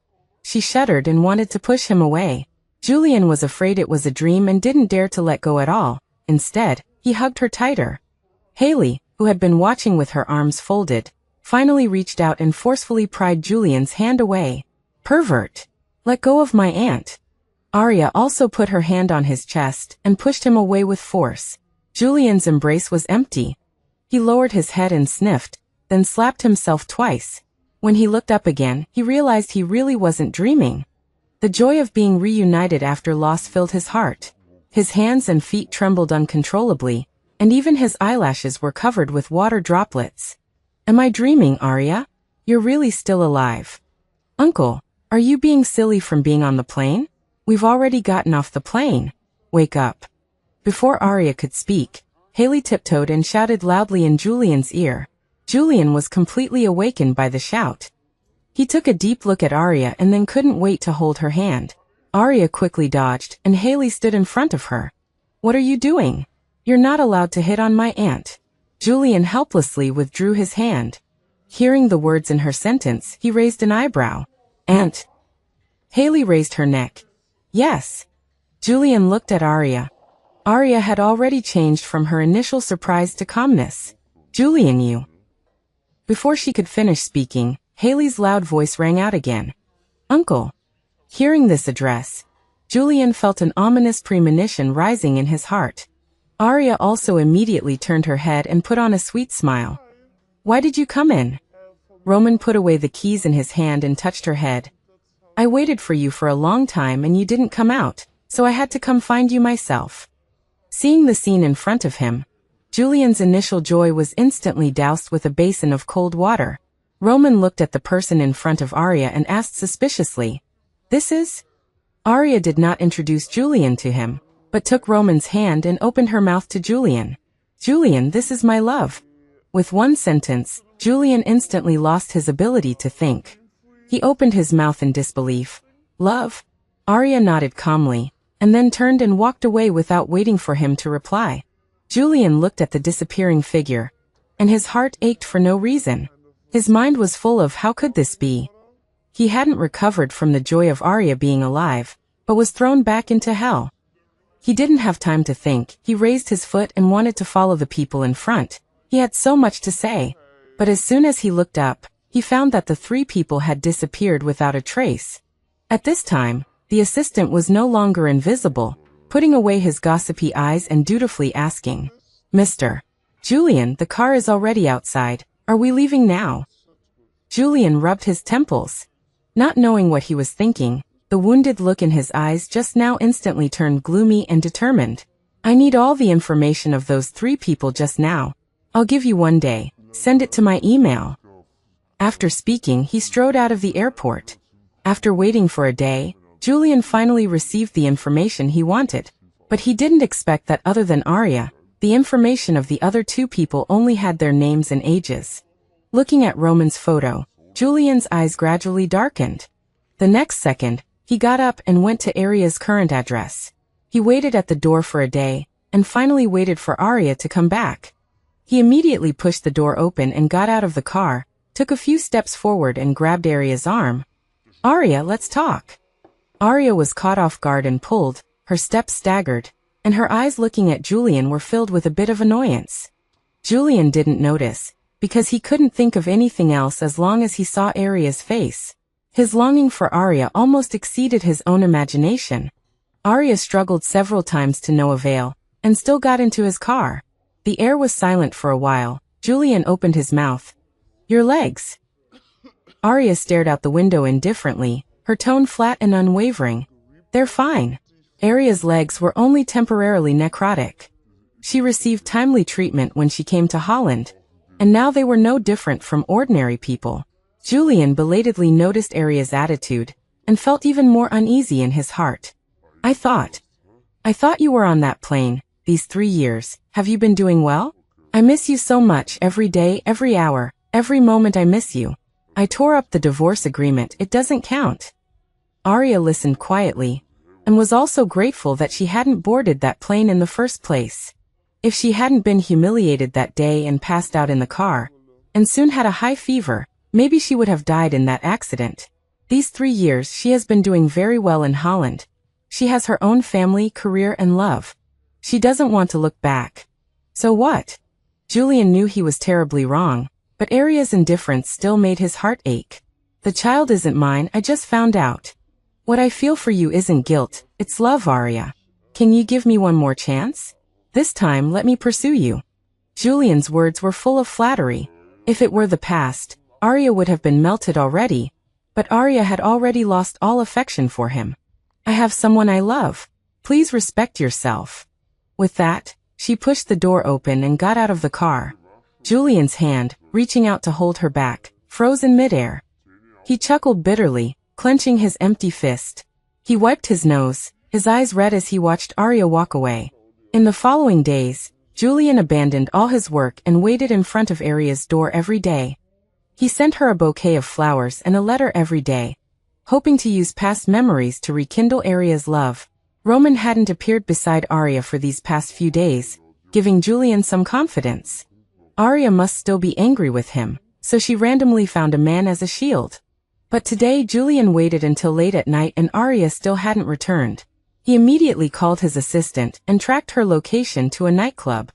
S1: She shuddered and wanted to push him away. Julian was afraid it was a dream and didn't dare to let go at all. Instead, he hugged her tighter. Haley, who had been watching with her arms folded, finally reached out and forcefully pried Julian's hand away. Pervert! Let go of my aunt. Aria also put her hand on his chest and pushed him away with force. Julian's embrace was empty. He lowered his head and sniffed, then slapped himself twice. When he looked up again, he realized he really wasn't dreaming. The joy of being reunited after loss filled his heart. His hands and feet trembled uncontrollably, and even his eyelashes were covered with water droplets. Am I dreaming, Aria? You're really still alive. Uncle, are you being silly from being on the plane? We've already gotten off the plane. Wake up. Before Aria could speak, Haley tiptoed and shouted loudly in Julian's ear. Julian was completely awakened by the shout. He took a deep look at Aria and then couldn't wait to hold her hand. Aria quickly dodged, and Haley stood in front of her. What are you doing? You're not allowed to hit on my aunt. Julian helplessly withdrew his hand. Hearing the words in her sentence, he raised an eyebrow. Aunt. Haley raised her neck. Yes. Julian looked at Aria. Aria had already changed from her initial surprise to calmness. Julian, you. Before she could finish speaking, Haley's loud voice rang out again. Uncle. Hearing this address, Julian felt an ominous premonition rising in his heart. Aria also immediately turned her head and put on a sweet smile. Why did you come in? Roman put away the keys in his hand and touched her head. I waited for you for a long time and you didn't come out, so I had to come find you myself. Seeing the scene in front of him, Julian's initial joy was instantly doused with a basin of cold water. Roman looked at the person in front of Aria and asked suspiciously, This is? Aria did not introduce Julian to him, but took Roman's hand and opened her mouth to Julian. Julian, this is my love. With one sentence, Julian instantly lost his ability to think. He opened his mouth in disbelief. Love? Aria nodded calmly, and then turned and walked away without waiting for him to reply. Julian looked at the disappearing figure, and his heart ached for no reason. His mind was full of how could this be? He hadn't recovered from the joy of Aria being alive, but was thrown back into hell. He didn't have time to think. He raised his foot and wanted to follow the people in front. He had so much to say. But as soon as he looked up, he found that the three people had disappeared without a trace. At this time, the assistant was no longer invisible, putting away his gossipy eyes and dutifully asking, Mr. Julian, the car is already outside. Are we leaving now? Julian rubbed his temples. Not knowing what he was thinking, the wounded look in his eyes just now instantly turned gloomy and determined. I need all the information of those three people just now. I'll give you 1 day. Send it to my email. After speaking, he strode out of the airport. After waiting for a day, Julian finally received the information he wanted. But he didn't expect that other than Aria, The information of the other two people only had their names and ages. Looking at Roman's photo, Julian's eyes gradually darkened. The next second, he got up and went to Aria's current address. He waited at the door for a day, and finally waited for Aria to come back. He immediately pushed the door open and got out of the car, took a few steps forward and grabbed Aria's arm. "Aria, let's talk." Aria was caught off guard and pulled, her steps staggered, and her eyes looking at Julian were filled with a bit of annoyance. Julian didn't notice, because he couldn't think of anything else as long as he saw Aria's face. His longing for Aria almost exceeded his own imagination. Aria struggled several times to no avail, and still got into his car. The air was silent for a while. Julian opened his mouth. "Your legs." Aria stared out the window indifferently, her tone flat and unwavering. "They're fine." Aria's legs were only temporarily necrotic. She received timely treatment when she came to Holland, and now they were no different from ordinary people. Julian belatedly noticed Aria's attitude, and felt even more uneasy in his heart. I thought you were on that plane, these 3 years. Have you been doing well? I miss you so much every day, every hour, every moment I miss you. I tore up the divorce agreement, it doesn't count." Aria listened quietly, and was also grateful that she hadn't boarded that plane in the first place. If she hadn't been humiliated that day and passed out in the car, and soon had a high fever, maybe she would have died in that accident. These 3 years she has been doing very well in Holland. She has her own family, career and love. She doesn't want to look back. So what? Julian knew he was terribly wrong, but Aria's indifference still made his heart ache. "The child isn't mine, I just found out. What I feel for you isn't guilt, it's love, Aria. Can you give me one more chance? This time let me pursue you." Julian's words were full of flattery. If it were the past, Aria would have been melted already, but Aria had already lost all affection for him. "I have someone I love. Please respect yourself." With that, she pushed the door open and got out of the car. Julian's hand, reaching out to hold her back, froze in midair. He chuckled bitterly, clenching his empty fist. He wiped his nose, his eyes red as he watched Aria walk away. In the following days, Julian abandoned all his work and waited in front of Aria's door every day. He sent her a bouquet of flowers and a letter every day, hoping to use past memories to rekindle Aria's love. Roman hadn't appeared beside Aria for these past few days, giving Julian some confidence. Aria must still be angry with him, so she randomly found a man as a shield. But today Julian waited until late at night and Aria still hadn't returned. He immediately called his assistant and tracked her location to a nightclub.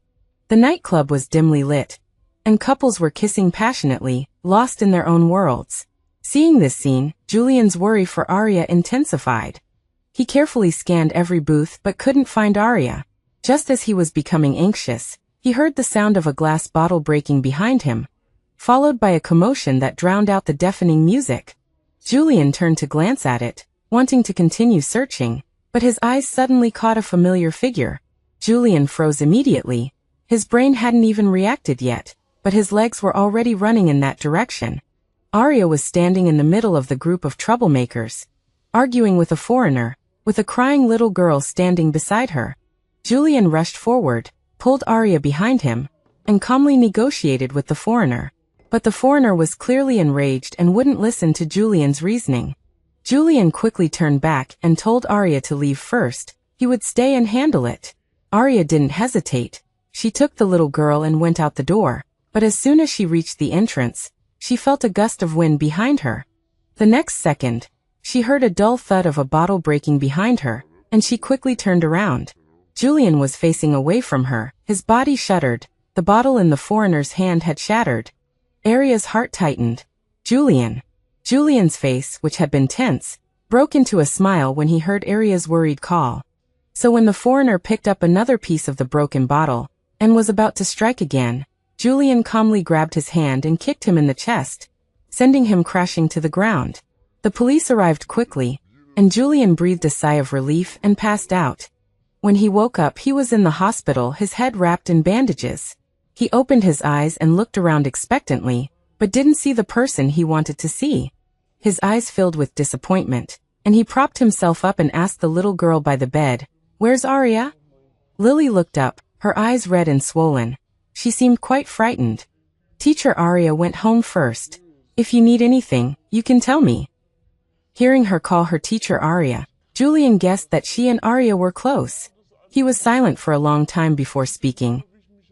S1: The nightclub was dimly lit, and couples were kissing passionately, lost in their own worlds. Seeing this scene, Julian's worry for Aria intensified. He carefully scanned every booth but couldn't find Aria. Just as he was becoming anxious, he heard the sound of a glass bottle breaking behind him, followed by a commotion that drowned out the deafening music. Julian turned to glance at it, wanting to continue searching, but his eyes suddenly caught a familiar figure. Julian froze immediately. His brain hadn't even reacted yet, but his legs were already running in that direction. Aria was standing in the middle of the group of troublemakers, arguing with a foreigner, with a crying little girl standing beside her. Julian rushed forward, pulled Aria behind him, and calmly negotiated with the foreigner. But the foreigner was clearly enraged and wouldn't listen to Julian's reasoning. Julian quickly turned back and told Aria to leave first. He would stay and handle it. Aria didn't hesitate. She took the little girl and went out the door, but as soon as she reached the entrance, she felt a gust of wind behind her. The next second, she heard a dull thud of a bottle breaking behind her, and she quickly turned around. Julian was facing away from her, his body shuddered. The bottle in the foreigner's hand had shattered. Aria's heart tightened. Julian's face, which had been tense, broke into a smile when he heard Aria's worried call. So when the foreigner picked up another piece of the broken bottle, and was about to strike again, Julian calmly grabbed his hand and kicked him in the chest, sending him crashing to the ground. The police arrived quickly, and Julian breathed a sigh of relief and passed out. When he woke up, he was in the hospital, his head wrapped in bandages. He opened his eyes and looked around expectantly, but didn't see the person he wanted to see. His eyes filled with disappointment, and he propped himself up and asked the little girl by the bed, "Where's Aria?" Lily looked up, her eyes red and swollen. She seemed quite frightened. Teacher Arya went home first. If you need anything, you can tell me. Hearing her call her teacher Arya, Julian guessed that she and Arya were close. He was silent for a long time before speaking.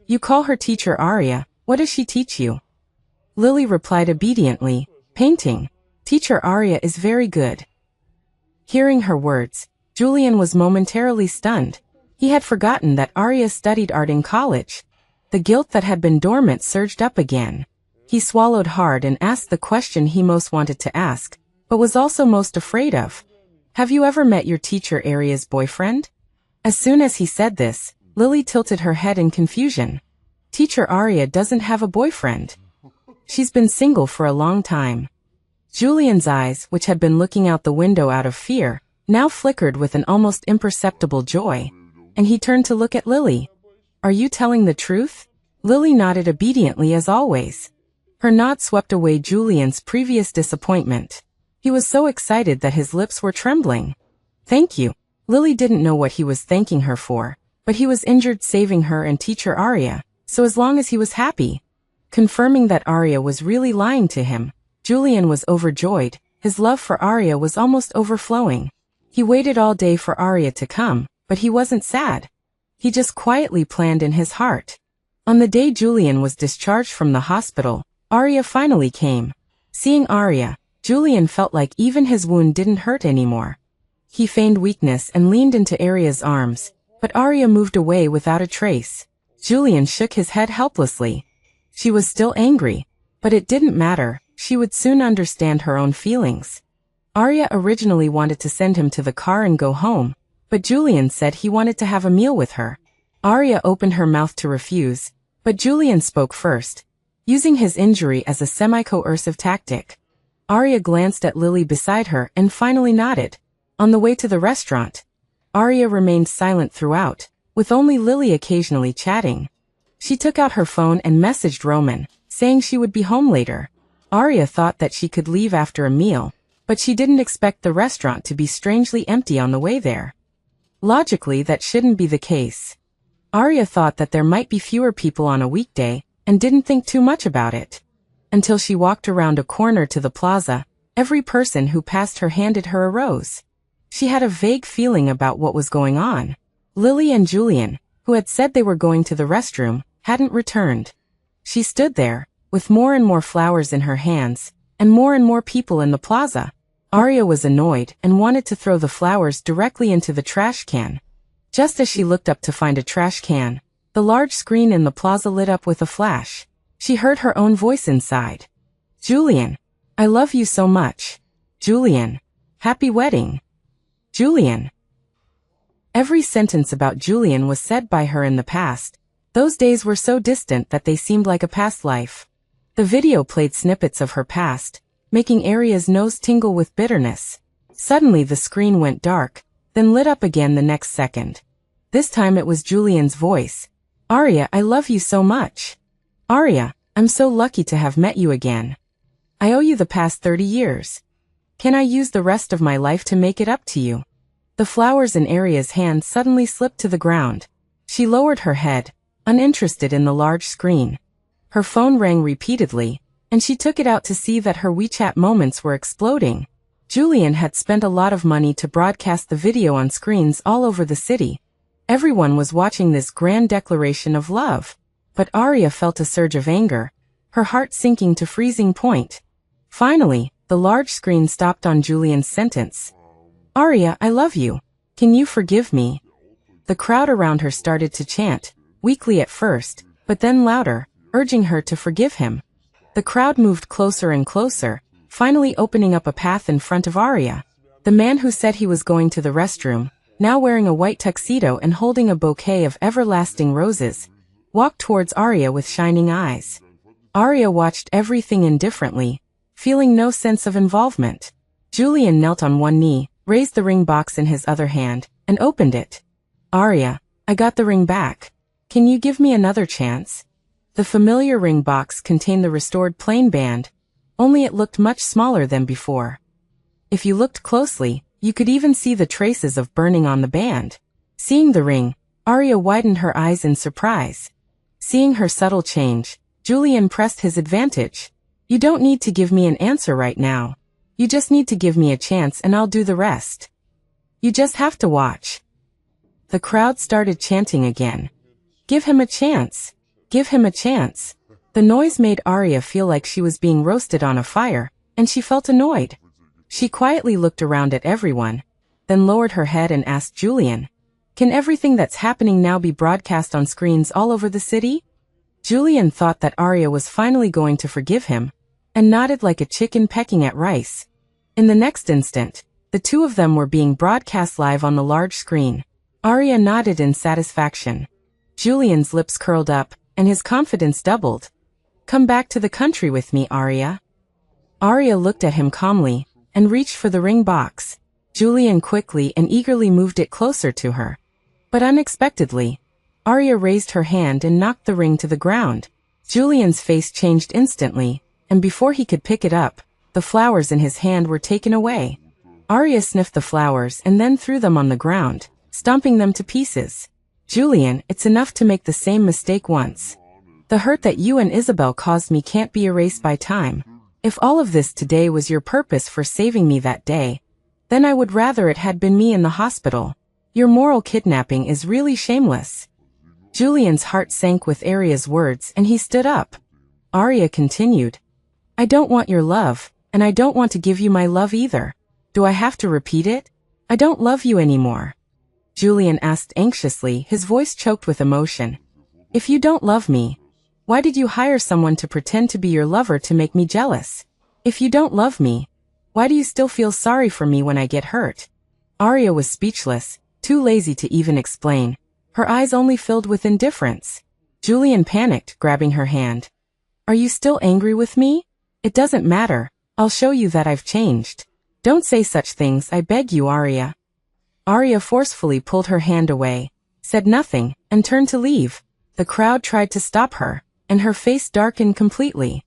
S1: You call her teacher Arya, what does she teach you? Lily replied obediently, painting. Teacher Arya is very good. Hearing her words, Julian was momentarily stunned. He had forgotten that Arya studied art in college. The guilt that had been dormant surged up again. He swallowed hard and asked the question he most wanted to ask, but was also most afraid of. Have you ever met your teacher Arya's boyfriend? As soon as he said this, Lily tilted her head in confusion. Teacher Arya doesn't have a boyfriend. She's been single for a long time. Julian's eyes, which had been looking out the window out of fear, now flickered with an almost imperceptible joy. And he turned to look at Lily. Are you telling the truth? Lily nodded obediently as always. Her nod swept away Julian's previous disappointment. He was so excited that his lips were trembling. Thank you. Lily didn't know what he was thanking her for, but he was injured saving her and teacher Arya, so as long as he was happy. Confirming that Arya was really lying to him, Julian was overjoyed. His love for Arya was almost overflowing. He waited all day for Arya to come, but he wasn't sad. He just quietly planned in his heart. On the day Julian was discharged from the hospital, Arya finally came. Seeing Arya, Julian felt like even his wound didn't hurt anymore. He feigned weakness and leaned into Arya's arms, but Arya moved away without a trace. Julian shook his head helplessly. She was still angry, but it didn't matter. She would soon understand her own feelings. Arya originally wanted to send him to the car and go home, but Julian said he wanted to have a meal with her. Arya opened her mouth to refuse, but Julian spoke first, using his injury as a semi-coercive tactic. Arya glanced at Lily beside her and finally nodded. On the way to the restaurant, Arya remained silent throughout, with only Lily occasionally chatting. She took out her phone and messaged Roman, saying she would be home later. Arya thought that she could leave after a meal, but she didn't expect the restaurant to be strangely empty on the way there. Logically, that shouldn't be the case. Arya thought that there might be fewer people on a weekday, and didn't think too much about it. Until she walked around a corner to the plaza, every person who passed her handed her a rose. She had a vague feeling about what was going on. Lily and Julian, who had said they were going to the restroom, hadn't returned. She stood there, with more and more flowers in her hands, and more people in the plaza. Arya was annoyed and wanted to throw the flowers directly into the trash can. Just as she looked up to find a trash can, the large screen in the plaza lit up with a flash. She heard her own voice inside. Julian, I love you so much. Julian, happy wedding. Julian. Every sentence about Julian was said by her in the past. Those days were so distant that they seemed like a past life. The video played snippets of her past, making Arya's nose tingle with bitterness. Suddenly the screen went dark, then lit up again the next second. This time it was Julian's voice. Arya, I love you so much. Arya, I'm so lucky to have met you again. I owe you the past 30 years. Can I use the rest of my life to make it up to you? The flowers in Arya's hand suddenly slipped to the ground. She lowered her head, uninterested in the large screen. Her phone rang repeatedly, and she took it out to see that her WeChat moments were exploding. Julian had spent a lot of money to broadcast the video on screens all over the city. Everyone was watching this grand declaration of love. But Arya felt a surge of anger, her heart sinking to freezing point. Finally, the large screen stopped on Julian's sentence. Arya, I love you. Can you forgive me? The crowd around her started to chant, weakly at first, but then louder, urging her to forgive him. The crowd moved closer and closer, finally opening up a path in front of Arya. The man who said he was going to the restroom, now wearing a white tuxedo and holding a bouquet of everlasting roses, walked towards Arya with shining eyes. Arya watched everything indifferently, feeling no sense of involvement. Julian knelt on one knee, raised the ring box in his other hand, and opened it. Arya, I got the ring back. Can you give me another chance? The familiar ring box contained the restored plain band, only it looked much smaller than before. If you looked closely, you could even see the traces of burning on the band. Seeing the ring, Arya widened her eyes in surprise. Seeing her subtle change, Julian pressed his advantage. You don't need to give me an answer right now. You just need to give me a chance and I'll do the rest. You just have to watch. The crowd started chanting again. Give him a chance. Give him a chance. The noise made Arya feel like she was being roasted on a fire, and she felt annoyed. She quietly looked around at everyone, then lowered her head and asked Julian, "Can everything that's happening now be broadcast on screens all over the city?" Julian thought that Arya was finally going to forgive him, and nodded like a chicken pecking at rice. In the next instant, the two of them were being broadcast live on the large screen. Arya nodded in satisfaction. Julian's lips curled up, and his confidence doubled. "Come back to the country with me, Arya." Arya looked at him calmly, and reached for the ring box. Julian quickly and eagerly moved it closer to her. But unexpectedly, Arya raised her hand and knocked the ring to the ground. Julian's face changed instantly, and before he could pick it up, the flowers in his hand were taken away. Arya sniffed the flowers and then threw them on the ground, stomping them to pieces. "Julian, it's enough to make the same mistake once. The hurt that you and Isabel caused me can't be erased by time. If all of this today was your purpose for saving me that day, then I would rather it had been me in the hospital. Your moral kidnapping is really shameless." Julian's heart sank with Arya's words and he stood up. Arya continued, "I don't want your love, and I don't want to give you my love either. Do I have to repeat it? I don't love you anymore." Julian asked anxiously, his voice choked with emotion. "If you don't love me, why did you hire someone to pretend to be your lover to make me jealous? If you don't love me, why do you still feel sorry for me when I get hurt?" Arya was speechless, too lazy to even explain. Her eyes only filled with indifference. Julian panicked, grabbing her hand. "Are you still angry with me? It doesn't matter. I'll show you that I've changed. Don't say such things, I beg you, Arya." Arya forcefully pulled her hand away, said nothing, and turned to leave. The crowd tried to stop her, and her face darkened completely.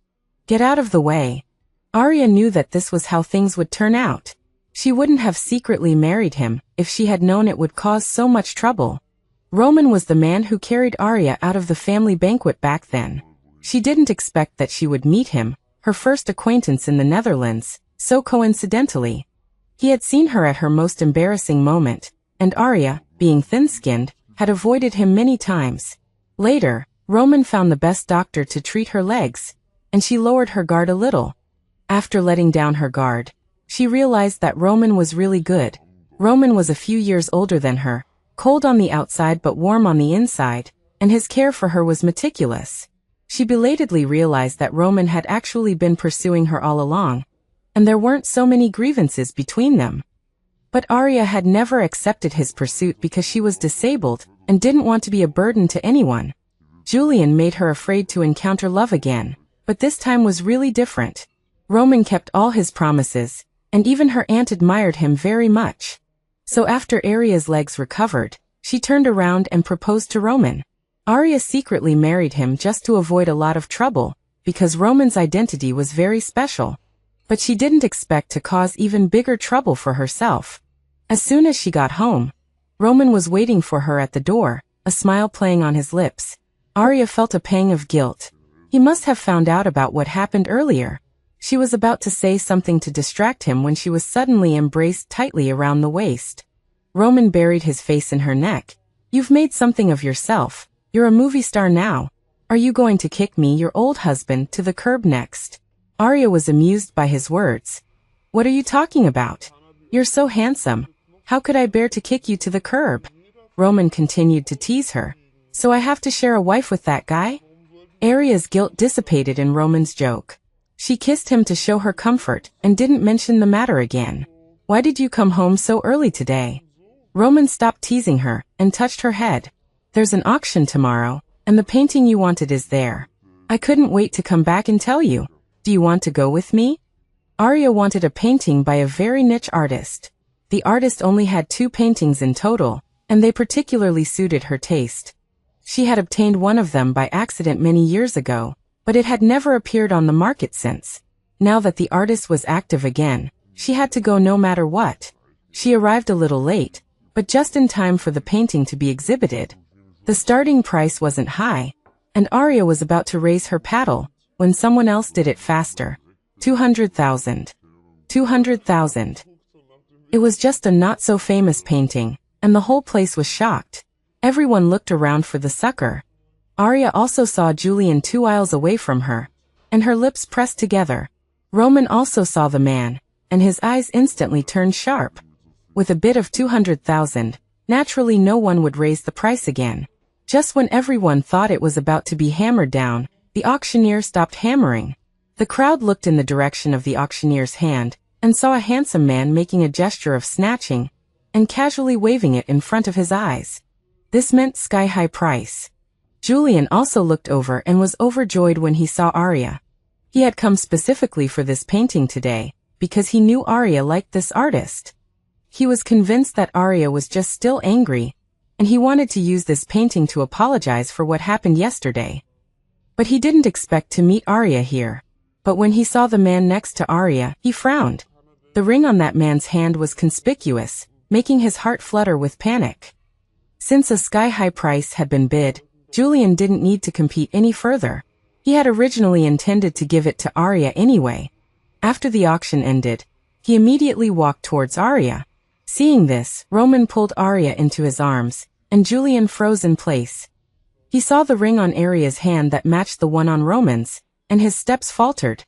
S1: "Get out of the way." Arya knew that this was how things would turn out. She wouldn't have secretly married him if she had known it would cause so much trouble. Roman was the man who carried Arya out of the family banquet back then. She didn't expect that she would meet him, her first acquaintance in the Netherlands, so coincidentally. He had seen her at her most embarrassing moment, and Arya, being thin-skinned, had avoided him many times. Later, Roman found the best doctor to treat her legs, and she lowered her guard a little. After letting down her guard, she realized that Roman was really good. Roman was a few years older than her, cold on the outside but warm on the inside, and his care for her was meticulous. She belatedly realized that Roman had actually been pursuing her all along, and there weren't so many grievances between them. But Arya had never accepted his pursuit because she was disabled and didn't want to be a burden to anyone. Julian made her afraid to encounter love again, but this time was really different. Roman kept all his promises, and even her aunt admired him very much. So after Arya's legs recovered, she turned around and proposed to Roman. Arya secretly married him just to avoid a lot of trouble, because Roman's identity was very special. But she didn't expect to cause even bigger trouble for herself. As soon as she got home, Roman was waiting for her at the door, a smile playing on his lips. Arya felt a pang of guilt. He must have found out about what happened earlier. She was about to say something to distract him when she was suddenly embraced tightly around the waist. Roman buried his face in her neck. "You've made something of yourself. You're a movie star now. Are you going to kick me, your old husband, to the curb next?" Arya was amused by his words. "What are you talking about? You're so handsome. How could I bear to kick you to the curb?" Roman continued to tease her. "So I have to share a wife with that guy?" Arya's guilt dissipated in Roman's joke. She kissed him to show her comfort and didn't mention the matter again. "Why did you come home so early today?" Roman stopped teasing her and touched her head. "There's an auction tomorrow, and the painting you wanted is there. I couldn't wait to come back and tell you. Do you want to go with me?" Arya wanted a painting by a very niche artist. The artist only had 2 paintings in total, and they particularly suited her taste. She had obtained one of them by accident many years ago, but it had never appeared on the market since. Now that the artist was active again, she had to go no matter what. She arrived a little late, but just in time for the painting to be exhibited. The starting price wasn't high, and Arya was about to raise her paddle when someone else did it faster. 200,000. 200,000. It was just a not-so-famous painting, and the whole place was shocked. Everyone looked around for the sucker. Arya also saw Julian 2 aisles away from her, and her lips pressed together. Roman also saw the man, and his eyes instantly turned sharp. With a bid of 200,000, naturally no one would raise the price again. Just when everyone thought it was about to be hammered down, the auctioneer stopped hammering. The crowd looked in the direction of the auctioneer's hand, and saw a handsome man making a gesture of snatching, and casually waving it in front of his eyes. This meant sky-high price. Julian also looked over and was overjoyed when he saw Arya. He had come specifically for this painting today, because he knew Arya liked this artist. He was convinced that Arya was just still angry, and he wanted to use this painting to apologize for what happened yesterday. But he didn't expect to meet Arya here. But when he saw the man next to Arya, he frowned. The ring on that man's hand was conspicuous, making his heart flutter with panic. Since a sky-high price had been bid, Julian didn't need to compete any further. He had originally intended to give it to Arya anyway. After the auction ended, he immediately walked towards Arya. Seeing this, Roman pulled Arya into his arms, and Julian froze in place. He saw the ring on Arya's hand that matched the one on Roman's, and his steps faltered.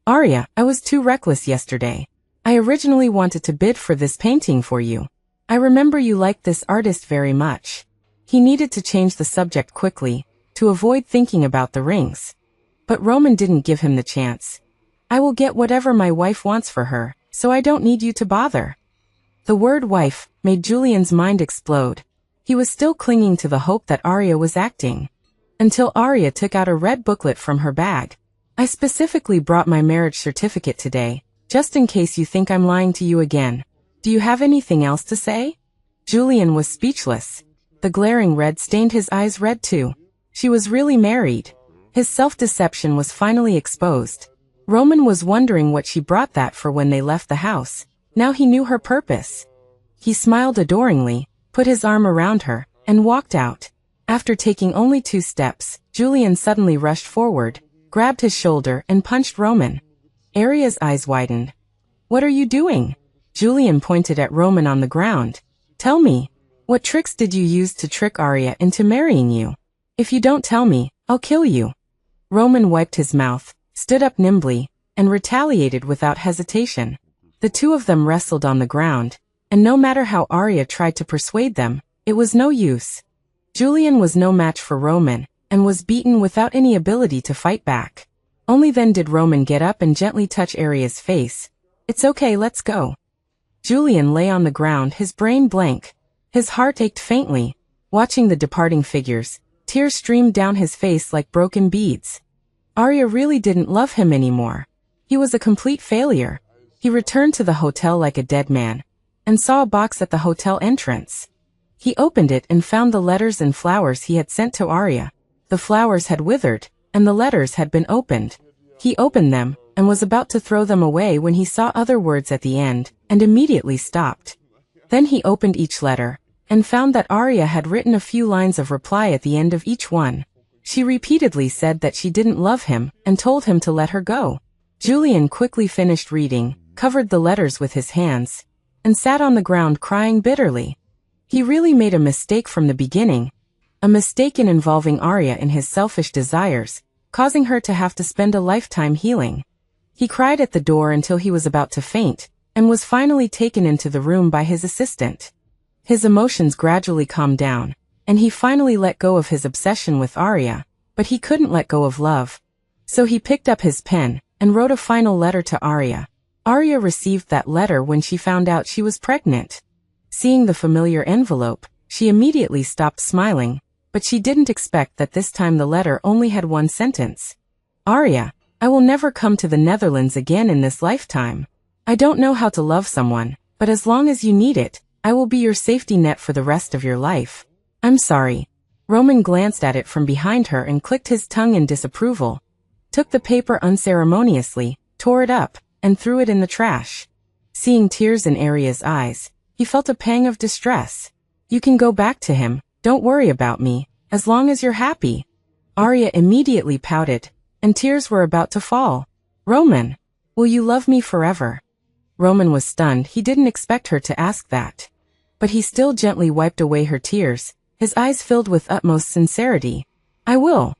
S1: Arya, I was too reckless yesterday. I originally wanted to bid for this painting for you. I remember you liked this artist very much. He needed to change the subject quickly, to avoid thinking about the rings. But Roman didn't give him the chance. I will get whatever my wife wants for her, so I don't need you to bother. The word wife made Julian's mind explode. He was still clinging to the hope that Arya was acting. Until Arya took out a red booklet from her bag. I specifically brought my marriage certificate today, just in case you think I'm lying to you again. Do you have anything else to say? Julian was speechless. The glaring red stained his eyes red too. She was really married. His self-deception was finally exposed. Roman was wondering what she brought that for when they left the house. Now he knew her purpose. He smiled adoringly, put his arm around her, and walked out. After taking only 2 steps, Julian suddenly rushed forward, grabbed his shoulder and punched Roman. Arya's eyes widened. What are you doing? Julian pointed at Roman on the ground. Tell me, what tricks did you use to trick Arya into marrying you? If you don't tell me, I'll kill you. Roman wiped his mouth, stood up nimbly, and retaliated without hesitation. The two of them wrestled on the ground, and no matter how Arya tried to persuade them, it was no use. Julian was no match for Roman, and was beaten without any ability to fight back. Only then did Roman get up and gently touch Arya's face. It's okay, let's go. Julian lay on the ground, his brain blank. His heart ached faintly. Watching the departing figures, tears streamed down his face like broken beads. Arya really didn't love him anymore. He was a complete failure. He returned to the hotel like a dead man, and saw a box at the hotel entrance. He opened it and found the letters and flowers he had sent to Arya. The flowers had withered, and the letters had been opened. He opened them, and was about to throw them away when he saw other words at the end, and immediately stopped. Then he opened each letter, and found that Arya had written a few lines of reply at the end of each one. She repeatedly said that she didn't love him, and told him to let her go. Julian quickly finished reading, covered the letters with his hands, and sat on the ground crying bitterly. He really made a mistake from the beginning. A mistake in involving Arya in his selfish desires, causing her to have to spend a lifetime healing. He cried at the door until he was about to faint, and was finally taken into the room by his assistant. His emotions gradually calmed down, and he finally let go of his obsession with Arya, but he couldn't let go of love. So he picked up his pen, and wrote a final letter to Arya. Arya received that letter when she found out she was pregnant. Seeing the familiar envelope, she immediately stopped smiling, but she didn't expect that this time the letter only had one sentence. Arya, I will never come to the Netherlands again in this lifetime. I don't know how to love someone, but as long as you need it, I will be your safety net for the rest of your life. I'm sorry. Roman glanced at it from behind her and clicked his tongue in disapproval, took the paper unceremoniously, tore it up, and threw it in the trash. Seeing tears in Arya's eyes, he felt a pang of distress. You can go back to him, don't worry about me, As long as you're happy. Arya immediately pouted, and tears were about to fall. Roman, will you love me forever? Roman was stunned. He didn't expect her to ask that. But he still gently wiped away her tears, his eyes filled with utmost sincerity. I will.